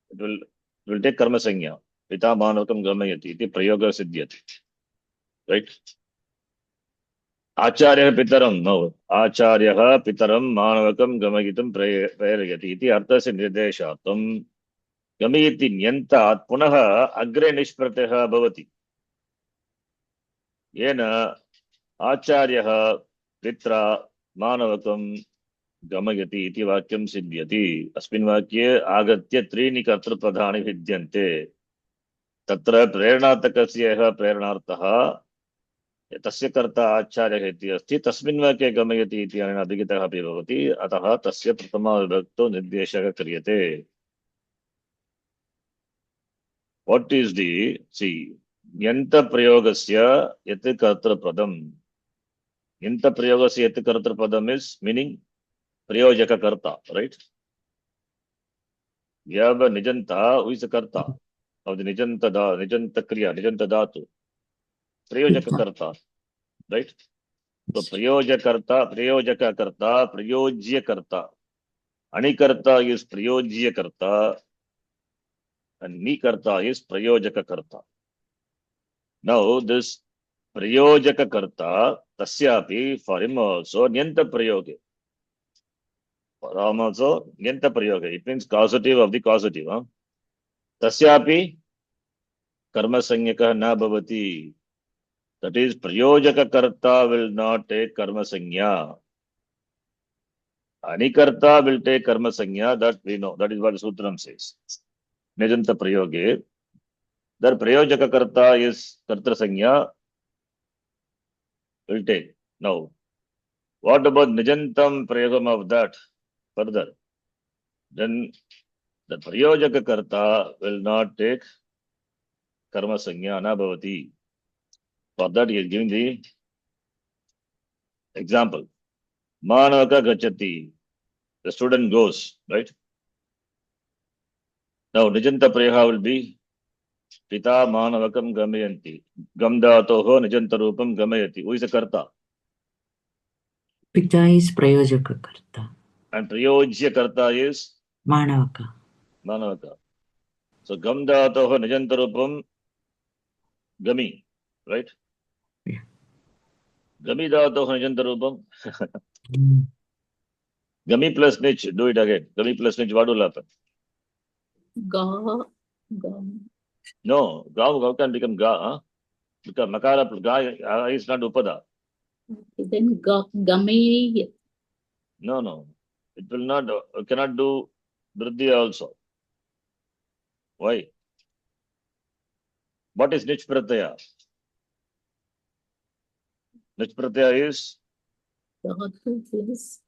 it will take karma sanya. Pita manavakam gamayati. Iti prayoga siddhyati. Right? Acharya pitaram. No. Acharya pitaram manavakam gamayitam prayagati. Iti arthasya nirdeshatam. Gamayati nyantat punaha agre nishprateha bhavati. येन आचार्यः पित्रा मानवकं गमयति इति वाक्यं सिद्ध्यति। अस्मिन् वाक्ये आगत्य त्रीणि कर्तृपदानि विद्यन्ते। तत्र प्रेरणार्थकस्य यः प्रेरणार्थः तस्य कर्ता आचार्यः इति अस्ति, तस्मिन् वाक्ये गमयति इति अनेन अभिहितः अपि भवति, अतः तस्य प्रथमाविभक्तौ निर्देशः क्रियते। What is the, see, यन्त प्रयोगस्य यत् कर्तृपदम्, यन्त प्रयोगस्य यत् कर्तृपदम् is meaning प्रयोजक कर्ता, right? We have a nijanta who is the karta of the nijanta kriya, nijanta dhatu, prayojaka karta, right? So prayojaka karta, prayojya karta. Anikarta is prayojya karta and nikarta is prayojaka karta. Now this prayojaka karta, tasyapi for him also nyanta prayoge. For him also nyanta prayoge. It means causative of the causative. Huh? Tasyapi karma sanyaka na bhavati. That is, prayojaka karta will not take karma sanya. Anikarta will take karma sanya, that we know. That is what the Sutram says. Nijanta prayoge. That prayojaka karta is kartra sanya will take. Now, what about nijantam prayogam of that further? Then the prayojaka karta will not take karma sanya na bhavati. For that he is giving the example. Manavaka gachati. The student goes, right? Now, nijanta prayaha will be Pita manavakam gamayanti. Gamdatoho nijanta rupam gamayati. Who is the karta? Pita is prayojaka karta. And prayojya karta is Manavaka. manavaka. So gamdatoho nijanta rupam gami, right? Yeah. Gami datoho nijanta rupam. Mm. Gami plus nich. Do it again. Gami plus nich. What will happen? Ga. No. Gav can become ga. Huh? Because makara ga is not upada. Then game. No. It will not. Cannot do vriddhi also. Why? What is nich pratyaya? Nich pratyaya is Dhatu plus.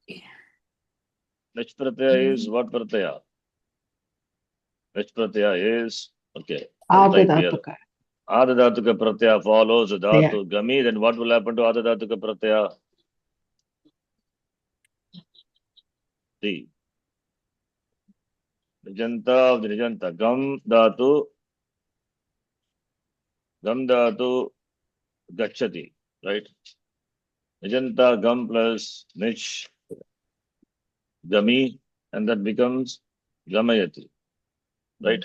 Nich pratyaya is what pratyaya? Nich pratyaya is okay. I'll type here. Ardhatuka. Adadhatuka pratyaya follows dhatu gami. Then what will happen to adadhatuka pratyaya? See. Nijanta of the nijanta. Gam dhatu gachati. Right? Nijanta gam plus nich gami, and that becomes gamayati. Right?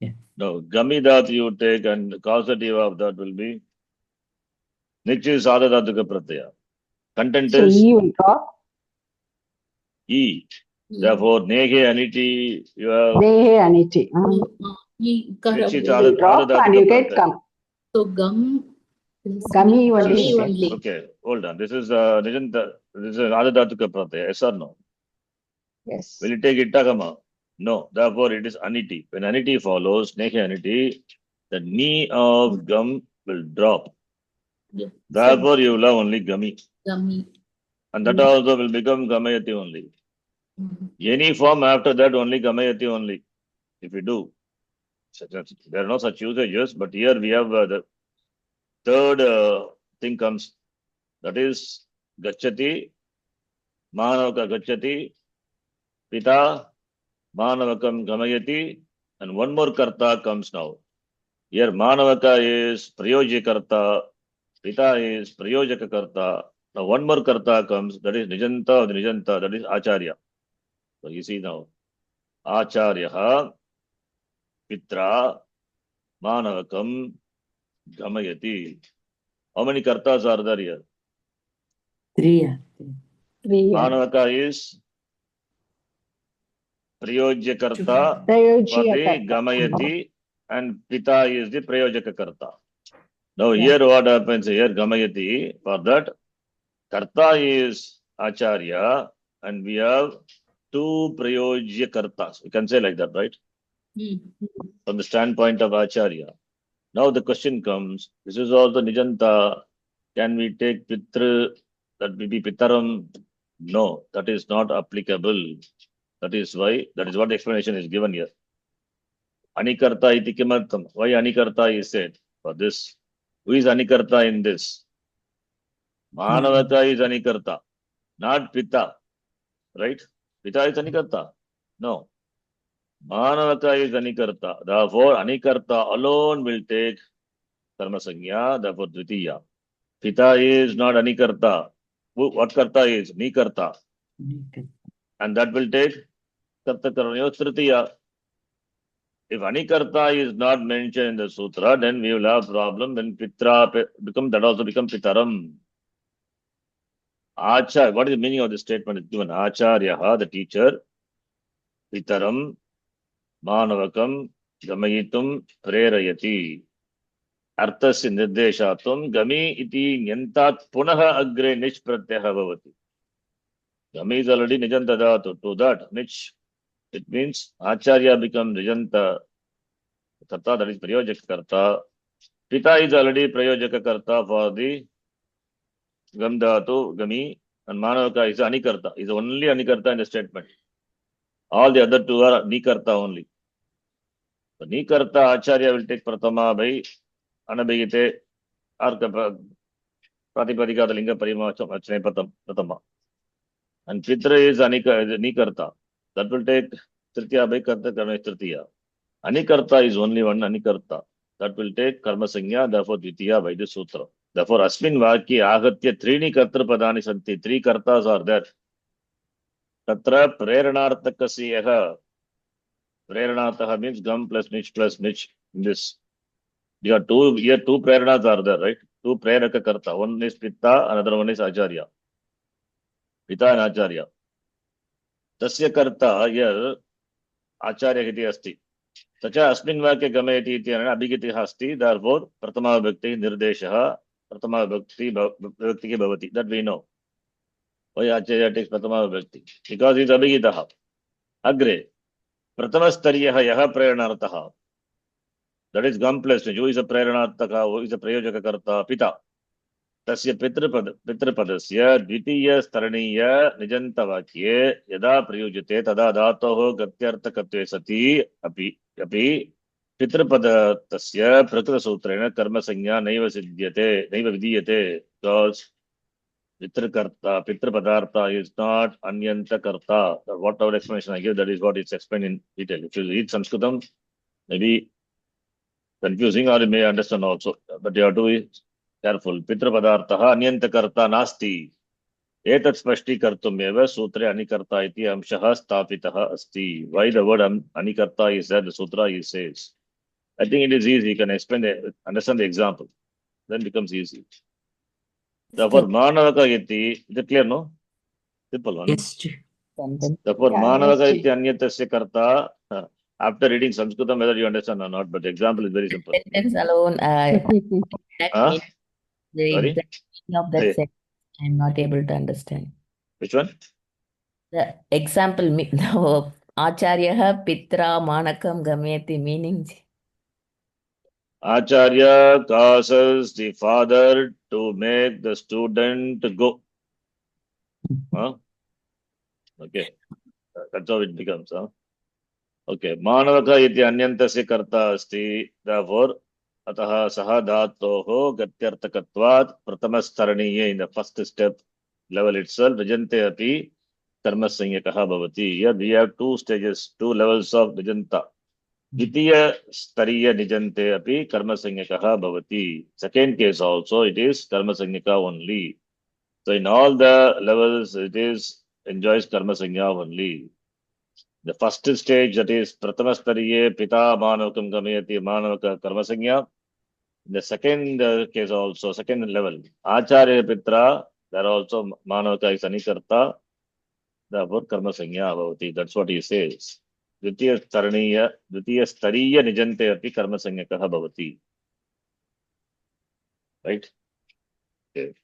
Yeah. Now, gami dhatu you take, and the causative of that will be nich is adadhatuka pratyaya. Content So is E will drop. E. Therefore, nehe aniti, you have Nehe aniti. which is will drop and you get pratyaya. gum. So gum. is Gami gami only. only. Okay, hold on. This is nijanta. This is adadhatuka pratyaya. Yes or no? Yes. Will you take ittagama? No. Therefore, it is aniti. When aniti follows, nehe aniti, the knee of gum will drop. Yeah. Therefore, you will have only gami. Gami. And that also will become gamayati only. Any form after that only gamayati only. If you do. There are no such usages, but here we have the third thing comes. That is gachati, manavaka gachati, pita, manavakam gamayati, and one more karta comes now. Here manavaka is prayojya karta, pita is prayojaka karta. Now one more karta comes, that is nijanta of the nijanta, that is acharya. So you see now, acharya, pitra, manavakam gamayati. How many kartas are there here? 3 are there. Manavaka is prayojya karta for the Prayojya karta. gamayati, and pita is the prayojaka karta. Now here what happens here, Gamayati, for that, Karta is Acharya and we have two Prayojya Kartas. We can say like that, right? From the standpoint of Acharya. Now the question comes, this is also Nijanta. Can we take Pitra, that will be Pitaram? No, that is not applicable. That is why, that is what the explanation is given here. Anikarta iti kimartam. Why Anikarta is said for this? Who is Anikarta in this? Manavaka is Anikarta, not Pita, right? Pita is Anikarta. No. Manavaka is Anikarta. Therefore, Anikarta alone will take Karma Sanya, therefore Dvitiya. Pita is not Anikarta. What Karta is? Nikarta. And that will take Karta Karma Tritiya. If Anikarta is not mentioned in the sutra, then we will have problem. Then Pitra become, that also become Pitaram. Acharya, what is the meaning of this statement? It's given Acharya, the teacher, Pitaram, Manavakam, Gamayitum, Prerayati. Arthasya Nirdeshatum, Gami iti Nyantat Punaha Agre Nish Pratyaha Bhavati. Gami is already Nijanta Dhatu. To that, Nish, it means Acharya becomes Nijanta Karta, that is Prayojaka Karta. Pita is already Prayojaka Karta for the Gam Dhatu, Gami, and Manavaka is Anikarta. Is only Anikarta in the statement. All the other two are Nikarta only. So Nikarta Acharya will take Pratama by Anabhigite or Pratipadika, the Linga Parimacham, Achne Pratama. And Pitra is Nikarta. That will take Tritiya by Karta Karma Tritiya. Anikarta is only one Anikarta. That will take Karma Sanya, therefore Dvitiya by the Sutra. Therefore, Asmin Vaki Agatya Trini Kartra Padani Santi. Three Kartas are there. Tatra Preranartakasiyaha. Preranartaha means Gam plus Nich plus Nich. In this. You have two Preranas are there, right? Two Preraka Karta. One is Pitta, another one is Acharya. Pita and Acharya. Tasya Karta here Acharya iti asti. Tacha Asmin Vakya Gameti iti Abhigiti hasti. Therefore, Pratama Bhakti Nirdeshaha. Pratama Bhakti Bhavati. That we know. Why Acharya takes Pratama Bhakti? Because he is Abhigitaha. Agre. Pratama Stariyaha Yaha Preranartaha. That is Gam plus who is a Preranartaka, who is a Prayojaka Karta, Pita. Tasya Pitrapadasya, Dvitiya Staraniya, Nijanta Vakye, Yada Prayojate, Tada Dhatoho, Gatyartakatve Sati, Api, Pitrapada Tasya, Prakrita Sutrena, Karma Sanya, Naiva Siddhyate, Naiva Vidiyate, because Pitrapadartha is not Anyanta Karta. Whatever explanation I give, that is what it's explained in detail. If you read Sanskritam, maybe confusing or you may understand also, but you have to be careful. Pitrapadartaha Anyanta Karta Nasti. Etat Spashti Kartumeva Sutre Anikarta iti Amshaha Stapitaha Asti. Why the word Anikarta is there? The Sutra he says. I think it is easy. You can explain understand the example. Then it becomes easy. Therefore, Manavaka iti, is it clear, no? Simple one. Yes. Therefore, Yeah, Manavaka yes, iti Anyatasya Karta. After reading Sanskritam, whether you understand or not, but the example is very simple. Sentence alone, that Huh? means the Sorry? exact meaning of that Hey. sentence, I'm not able to understand. Which one? The example, the Acharya Pitra Manakam Gamyati meaning. Acharya causes the father to make the student go. Huh? Okay. That's how it becomes. Huh? Okay. Manavaka iti anyantasya karta asti. Therefore, ataha saha dhatoho gatyartakatvat pratamastaraniye in the first step level itself. Vijante api karma sanyakaha bhavati. Here we have two stages, two levels of vijanta. Dvitiya stariya nijante api karma sanyakaha bhavati. Second case also it is karma sanyaka only. So in all the levels it is enjoys karma sanya only. The first stage, that is Pratama Stariye Pita Manavakam Gamayati Manavaka Karma Sanya. In the second case also, second level, Acharya Pitra, there also Manavaka is Anikarta, therefore Karma Sanya Bhavati. That's what he says. Dvitiya Stariya Nijante Api Karma Sanyakaha Bhavati. right? Okay.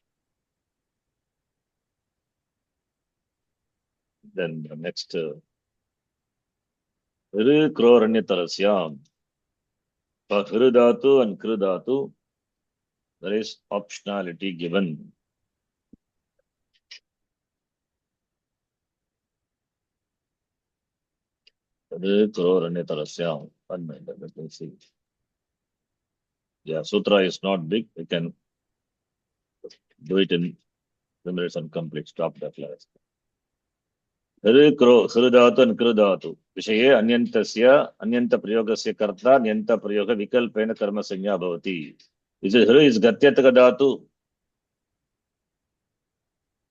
Then the next, Hri Kroranyatarasyam. For Hri Dhatu and Kri Dhatu, there is optionality given. Hri Kroranyatarasyam. 1 minute, let me see. Yeah, sutra is not big. You can do it in 2 minutes and complete. Stop the class. Hri Dhatu and Kri Dhatu. Vishaye Anyantasya, Anyanta Prayogasya Karta, Anyanta Prayoga Vikalpena Karma Sanya Bhavati. Is it Hri is Gatyataka Dhatu?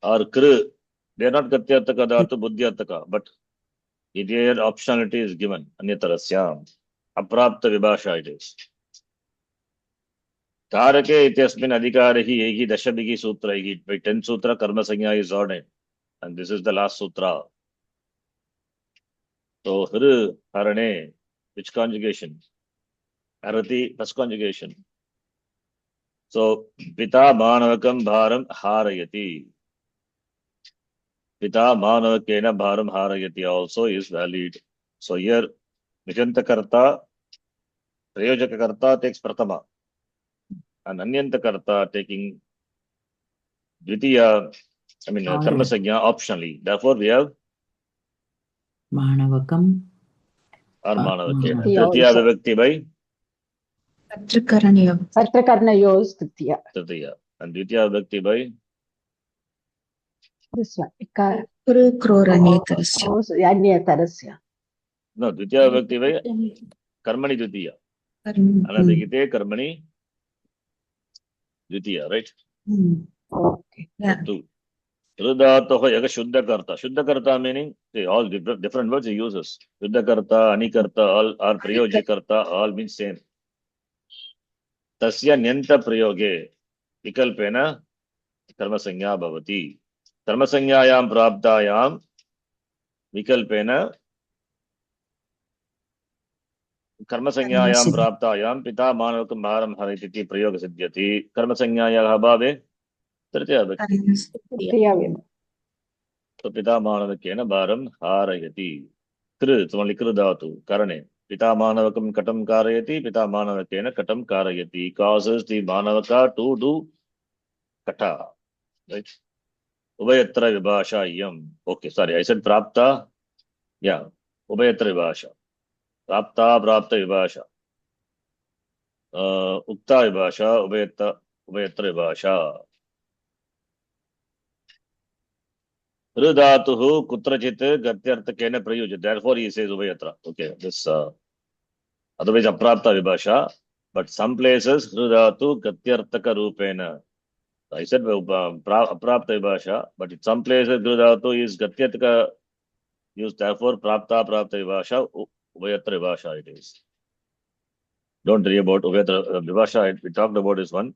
Or Kri? They are not Gatyataka Dhatu, Buddhyataka, but here optionality is given. Anyatarasya. Aprapta Vibhasha it is. Tarake ityasmin adhikarihi egi dashabhigi sutra egi. By 10 sutra karma sanya is ordained. And this is the last sutra. So Hri, Harane, which conjugation? Arati, first conjugation. So Pita Manavakam Bharam Harayati. Pita Manavakena Bharam Harayati also is valid. So here Nijanta Prayojaka takes Pratama. And Anyanta taking Dvitiya, Karma Sanya optionally. Therefore we have Manavakam. or Manavakena. Tritiya Tritiya also. Vivakti by Sartrakarnayos Tritiya. Tritiya. And Dvitiya Vivakti by This one. Kroranyatarasyam. Anyatarasya. no Dvitiya Vivakti by Karmani Dvitiya. Anadhikite Karmani Dvitiya, right? Okay. Yeah. Two. Hridhatoha yaga Shuddha Karta. Shuddha Karta meaning, see, all different words he uses. Shuddha Karta, Anikarta, all are Prayoja Karta, all means same. Tasya Nyanta Prayoge Vikalpena Karma Sanya Bhavati. Karma Sanyayam Praptayam Vikalpena Karma Sanyayam Praptayam Pita Manavakam Bharam Harititi Prayoga Siddhyati. Karma Sanyaya Bhave Tritiya Vibhakti. Tritiya Vibhakti. So Pita Manavakena Bharam Harayati. Kri, it's only Kri Dhatu, Karane. Pita Manavakam Katam Karayati, Pita Manavakena Katam Karayati. Causes the Manavaka to do Kata. Right? Ubayatra Vibhasha Yam. Okay, sorry, I said Prapta. Yeah, Ubayatra Vibhasha. Prapta Vibhasha. Ukta Vibhasha, Ubayatra Vibhasha. Hridhatuhu kutrachit gatyarthakena prayujyate. Therefore he says Ubayatra. Okay, this otherwise aprapta vibhasha, but some places Hridhatu gatyarthaka rupena. I said aprapta vibhasha, but in some places Hridhatu is gatyarthaka used. Therefore prapta vibhasha, Ubayatra vibhasha it is. Don't worry about Ubayatra vibhasha. We talked about this one.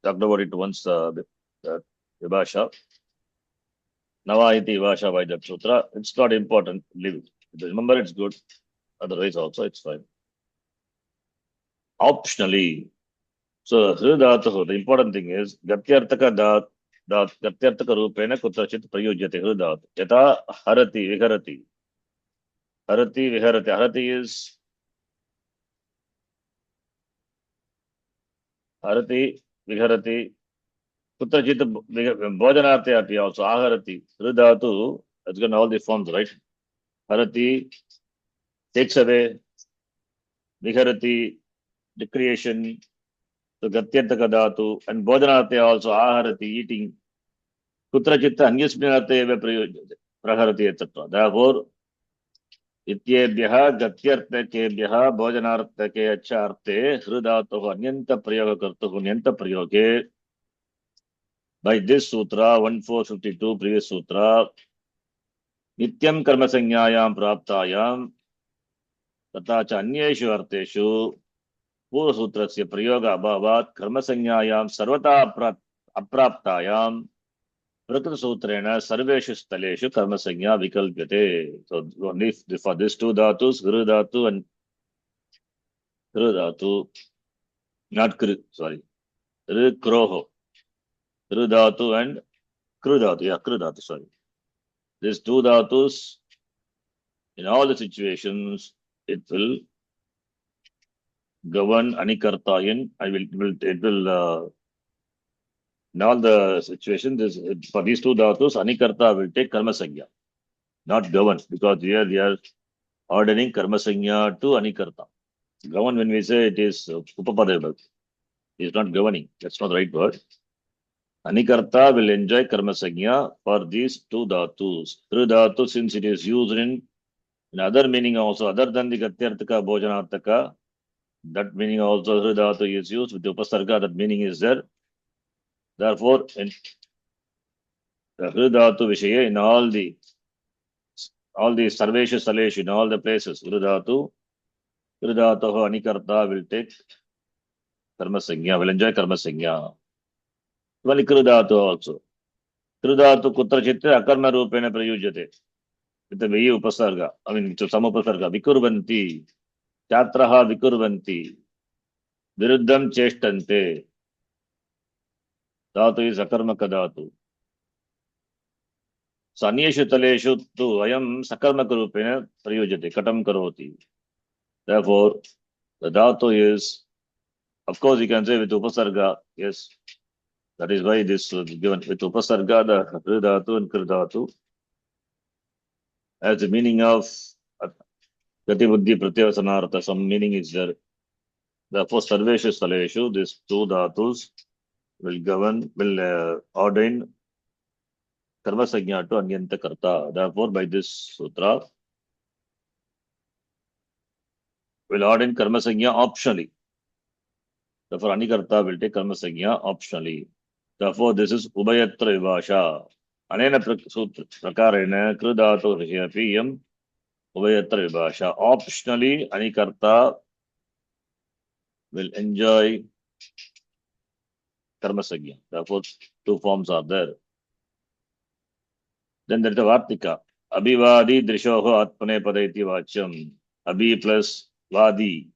Talked about it once. Vibhasha. Nava iti Vibhasha by that sutra. It's not important. Leave it. Remember, it's good. Otherwise, also it's fine. Optionally, so Hridhatuhu, the important thing is Gatyarthaka Gatyarthaka Rupena Kutrachit Prayujyate Hridhatu. Yata Harati Viharati. Harati Viharati. Harati is Harati Viharati. Kutrachit Bhojanarthe api also. Aharati. Hridhatu, that's got all the forms, right? Harati takes away. Viharati, recreation. So Gatyarthaka Dhatu. And Bhojanarthe also. Aharati, eating. Kutrachitta Anyasminarthe eva praharati etc. Therefore, Ityebhyaha Gatyarthakebhyaha Bhojanarthake acha arte Hridhatuhu Anyanta Prayoga Kartuhu Anyanta Prayoge. By this sutra, 1452, previous sutra, Nityam Karma Sanyayam Praptayam Tatacha Anyeshu Arteshu Pura Sutrasya Prayoga Abhavat Karma Sanyayam Sarvata Apraptayam Prakrita Sutrena Sarveshu Staleshu Karma Sanya Vikalpyate. So for these two dhatus, Hridhatu and Hridhatu, not Kri, sorry. Kroho. Ru dhatu and Kru dhatu. Yeah, Kru dhatu, sorry. These two dhatus, in all the situations, it will govern Anikarta in, in all the situations, for these two dhatus, Anikarta will take Karma Sangya, not govern, because here they are ordering Karma Sangya to Anikarta. Govern, when we say it is Upapada, it is not governing. That's not the right word. Anikarta will enjoy Karma Sangya for these two dhatus. Tru dhatu, since it is used in other meaning also, other than the Gatyartaka, Bhojanartaka, that meaning also Tru dhatu is used with the Upasarga, that meaning is there. Therefore, in the Tru dhatu Vishaya, in all the Sarveshu Saleshu, in all the places, Tru dhatu Anikarta will take Karma Sangya, will enjoy Karma Sangya. Even Kru dhatu also. Kru dhatu kutrachit akarma rupena prayujyate. With the Veyi Upasarga, with some Upasarga, Vikurvanti, Chatraha Vikurvanti, Viruddham Cheshtante. Dhatu is Akarmaka dhatu. Sanyeshu Taleshu tu Ayam Sakarmaka Rupena Prayujate, Katam Karoti. Therefore, the dhatu is, of course, you can say with Upasarga, yes. That is why this was given with Upasarga, the Kru dhatu and Kru dhatu, as the meaning of Gati Buddhi Pratyasanartha, some meaning is there. Therefore, Sarveshu Saleshu, these two dhatus will govern, will ordain Karma Sangya to Anyanta Karta. Therefore, by this sutra, will ordain Karma Sangya optionally. Therefore, Anikarta will take Karma Sangya optionally. Therefore, this is Ubayatra Vivasha. Anena Prakarena Kru dhatu Hishapiyam Ubayatra Vivasha. Optionally, Anikarta will enjoy Karma Sangya. Therefore, two forms are there. Then there is a Vartika. Abhivadi Drishoho Atmane Padaiti Vacham. Abhi plus Vadi.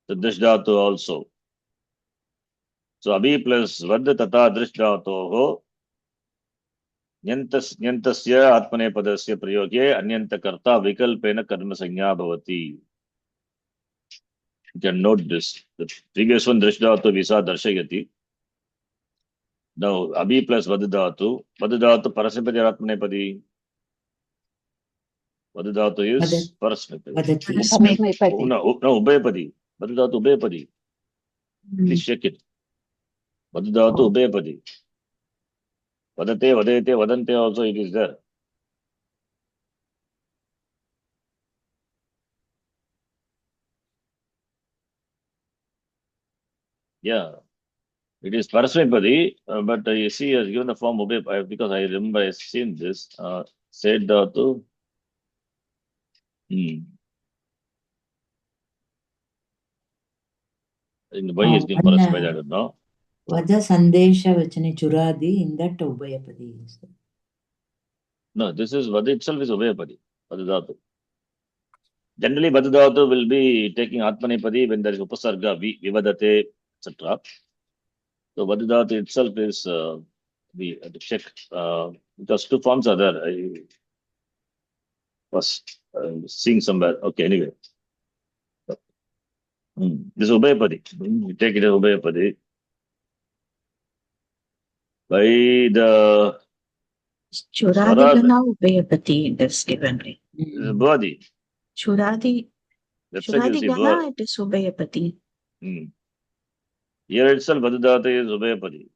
The Drishdhatu also. So Abhi plus Vad Tata Drishdhatoho Nyantasya Atmane Padasya Prayogye Anyanta Karta Vikalpena Karma Sangya Bhavati. You can note this. The previous one Drishdhatu Visa Darshayati. Now Abhi plus Vadadhatu. Vadadhatu Parasipati Atmanepadi. Vadadhatu is Parasipati. Vadati. Parasmaipadi. No, Ubhayapadi. Vadadhatu Ubhayapadi. Please check it. Vadadhatu Ubhayapadi. Vadate, Vadete, Vadante also it is there. Yeah. It is Parasmipadi, but you see, has given the form Ubhay, because I remember I've seen this. Said Dhatu. Why is given Parasmipadi, I don't know. Vada Sandesha Vachane Churadi, in that Ubhayapadi is there. No, this is Vada itself is Ubhayapadi, Vadadhatu. Generally, Vadadhatu will be taking Atmanepadi when there is Upasarga, Vivadate, etc. So Vadadhatu itself is, we have to check, because two forms are there. I was seeing somewhere. Okay, anyway. This is Ubhayapadi. We take it as Ubhayapadi. By the Churadidana Ubhayapati is given, right? Bhadi. Churadi Gana, it is Ubhayapati. Here itself, Vadadhatu is Ubhayapadi.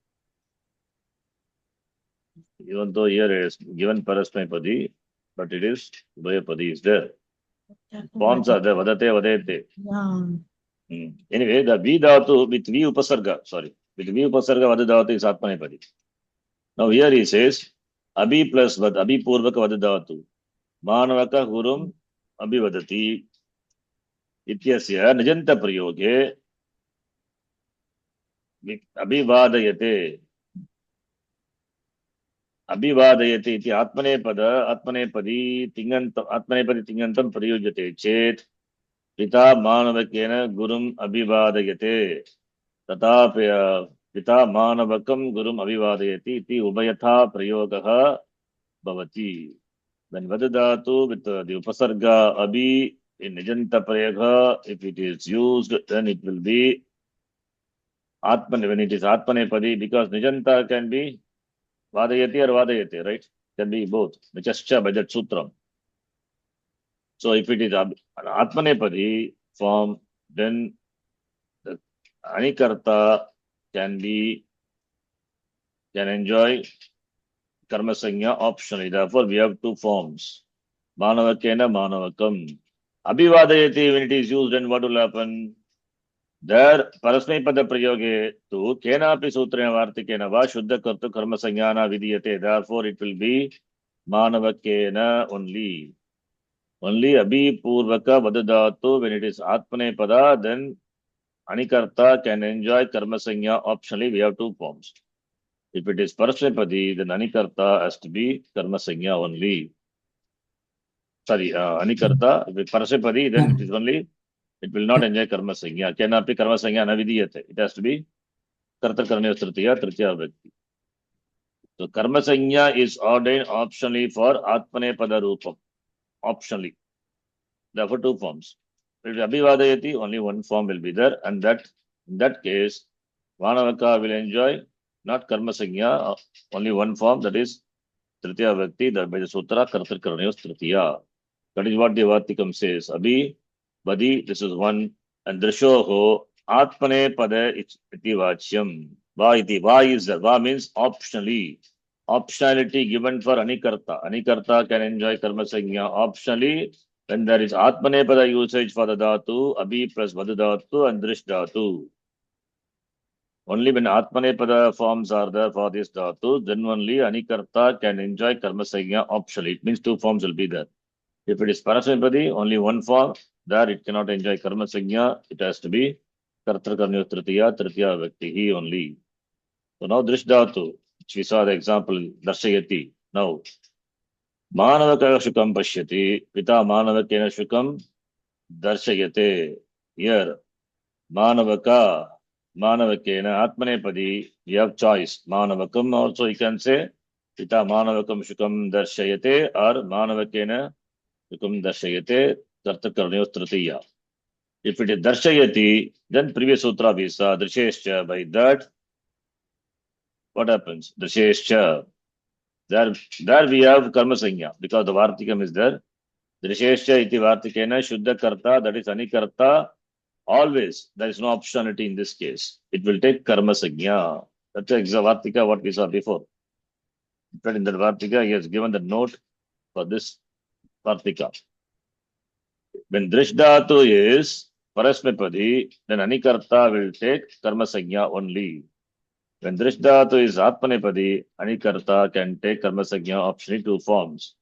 Even though here it is given Parasmipadi, but it is Ubhayapadi is there. Forms are there, Vadate, Vadete. Yeah. Anyway, the V dhatu with V Upasarga, sorry, with V Upasarga Vadadhatu is Atmanepadi. Now here he says, Abhi plus Vad, Abhi Purvaka Vadadhatu. Manavaka Hurum Abhivadati. Ityasya Nijanta Prayoge Abhivadayate. Abhivadayate iti Atmanepadi Tingantam Prayujate Chet. Pita Manavakena Gurum Abhivadayate. Tatapya Pita manavakam gurum avivadayati iti ubayatha prayogaha bhavati. When vadadatu with the upasarga abhi in nijanta prayoga, if it is used, then it will be atman. When it is atmanepadi, because nijanta can be vadayati or vadayati, right? Can be both. Nichascha by that sutram. So if it is atmanepadi form, then the anikarta can enjoy karma sanya optionally. Therefore, we have two forms. Manavakena manavakam. Abhivadayati, when it is used, then what will happen? There, parasmai pada prayoge tu kena api sutrena vartikena va shuddha kartu karma sanyana vidiyate. Therefore, it will be manavakena only. Only abhi purvaka vadadatu, when it is atmane pada, then anikarta can enjoy karma sanya optionally. We have two forms. If it is parasmepadi, then anikarta has to be karma sanya only. Sorry, anikarta. If it is parasmepadi, then it is only, it will not enjoy karma sanya. Cannot be karma sanya navidiyate. It has to be karta karneya tritiya vibhakti. So karma sanya is ordained optionally for atmane pada rupam. Optionally. Therefore, two forms. If abhivadayati, only one form will be there, and in that case, Vanavaka will enjoy not karma sanya, only one form, that is tritiya vibhakti, that by the sutra karta karneya tritiya. That is what the Vartikam says. Abhi, badi, this is one, and drishoho atmane pada iti vachyam. Va iti, va is there. Va means optionally. Optionality given for anikarta. Anikarta can enjoy karma sanya optionally when there is atmane pada usage for the dhatu, abhi plus vadu dhatu and drish dhatu. Only when atmane pada forms are there for this dhatu, then only anikarta can enjoy karma sanya optionally. It means two forms will be there. If it is parasmepadi, only one form, there it cannot enjoy karma sanya. It has to be karta karneya tritiya vibhakti only. So now drish dhatu, which we saw the example, darshayati. Now, manavaka shukam pashyati, pita manavakena shukam darshayate. Here, manavakena, atmanepadi, you have choice. Manavakam also you can say, pita manavakam shukam darshayate, or manavakena shukam darshayate, karta karneyo tritiya. If it is darshayati, then previous sutra we saw, drishescha, by that, what happens? Drishescha. There we have karma sanya, because the Vartikam is there. Drishescha iti Vartikena Shuddha Karta, that is Anikarta. Always, there is no optionality in this case. It will take karma sanya. That's the Vartika what we saw before. But in the Vartika, he has given the note for this Vartika. When Drishdhatu is Parasmepadi, then Anikarta will take karma sanya only. When Drishdhatu is Atmanepadi, Anikarta can take karma sanya optionally two forms.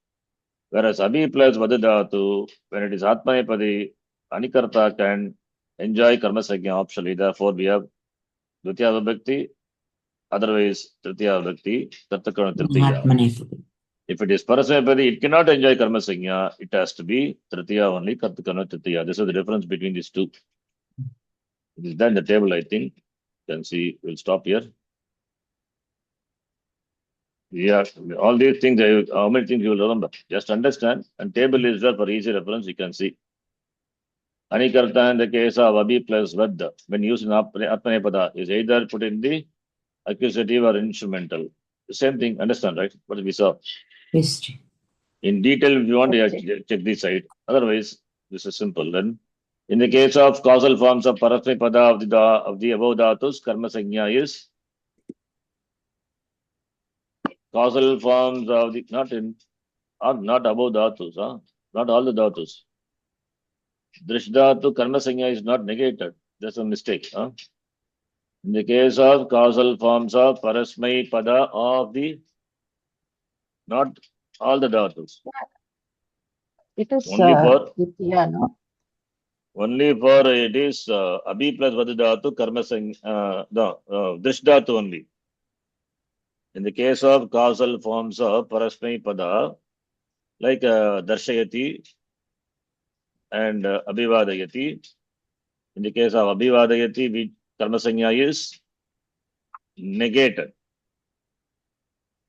Whereas Abhi plus Vadadhatu, when it is Atmanepadi, Anikarta can enjoy karma sanya optionally. Therefore, we have Dvitiya Vibhakti, otherwise Tritiya Vibhakti, Kartakarna Tritiya. Atmanepadi. If it is Parasmepadi, it cannot enjoy karma sanya. It has to be Tritiya only, Kartakarna Tritiya. This is the difference between these two. It is there in the table, I think. You can see, we'll stop here. Yeah, all these things, how many things you will remember? Just understand, and table is there for easy reference, you can see. Anikarta in the case of Abhi plus Vad, when used in Atmanepada, is either put in the accusative or instrumental. The same thing, understand, right? What we saw. Yes. In detail, if you want to check this side. Otherwise, this is simple. Then, in the case of causal forms of Parasmapada of the above dhatus, karma sanya is causal forms of the not above dhatus, not all the dhatus. Drishdhatu karma sanya is not negated. That's a mistake. In the case of causal forms of parasmai pada of the not all the dhatus. It is Only for Ditya, no? only for it is abhi plus vadadhatu karma sanya drishdhatu only. In the case of causal forms of parasmai pada, like darshayati and abhivadayati. In the case of abhivadayati, karma sanya is negated.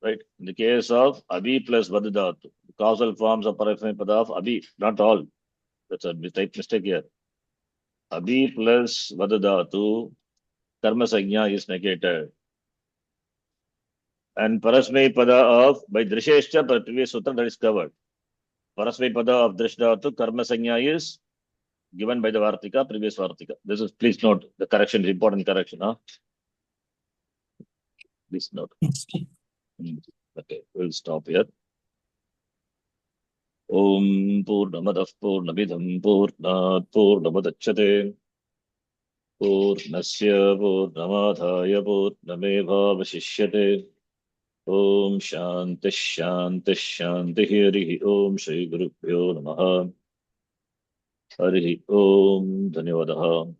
Right? In the case of Abhi plus Vadadatu, causal forms of Parasmaipada of Abhi, not all. That's a mistake here. Abhi plus Vadadatu, Karma Sanya is negated. And Parasmaipada of, by Drisheshcha, but previous sutra that is covered. Parasmaipada of Drishdhatu, Karma Sanya is given by the Vartika, previous Vartika. This is, please note, the correction is important correction. Huh? Please note. Yes. Okay, we'll stop here. Om Purnamadah Purnamidham Purnat Purnamudachyate Purnasya Purnamadhaya Purnameva Vasishyate Om Shanti Shanti Shanti Harihi Om Shri Gurubhyo Namaha Harihi Om Dhanyavadaha.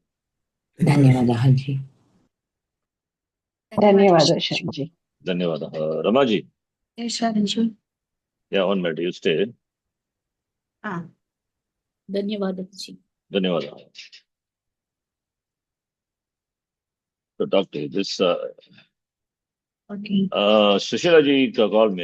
Dhanyavadaha ji. ధన్యవాదాలు Sharmaji. Dhanyavadaha. Ramaji, Yes, Sharanji. yeah, 1 minute, you stay. ధన్యవాదాలు G. Dhanyavadaha. So, doctor, this Okay. Sushila ji called me.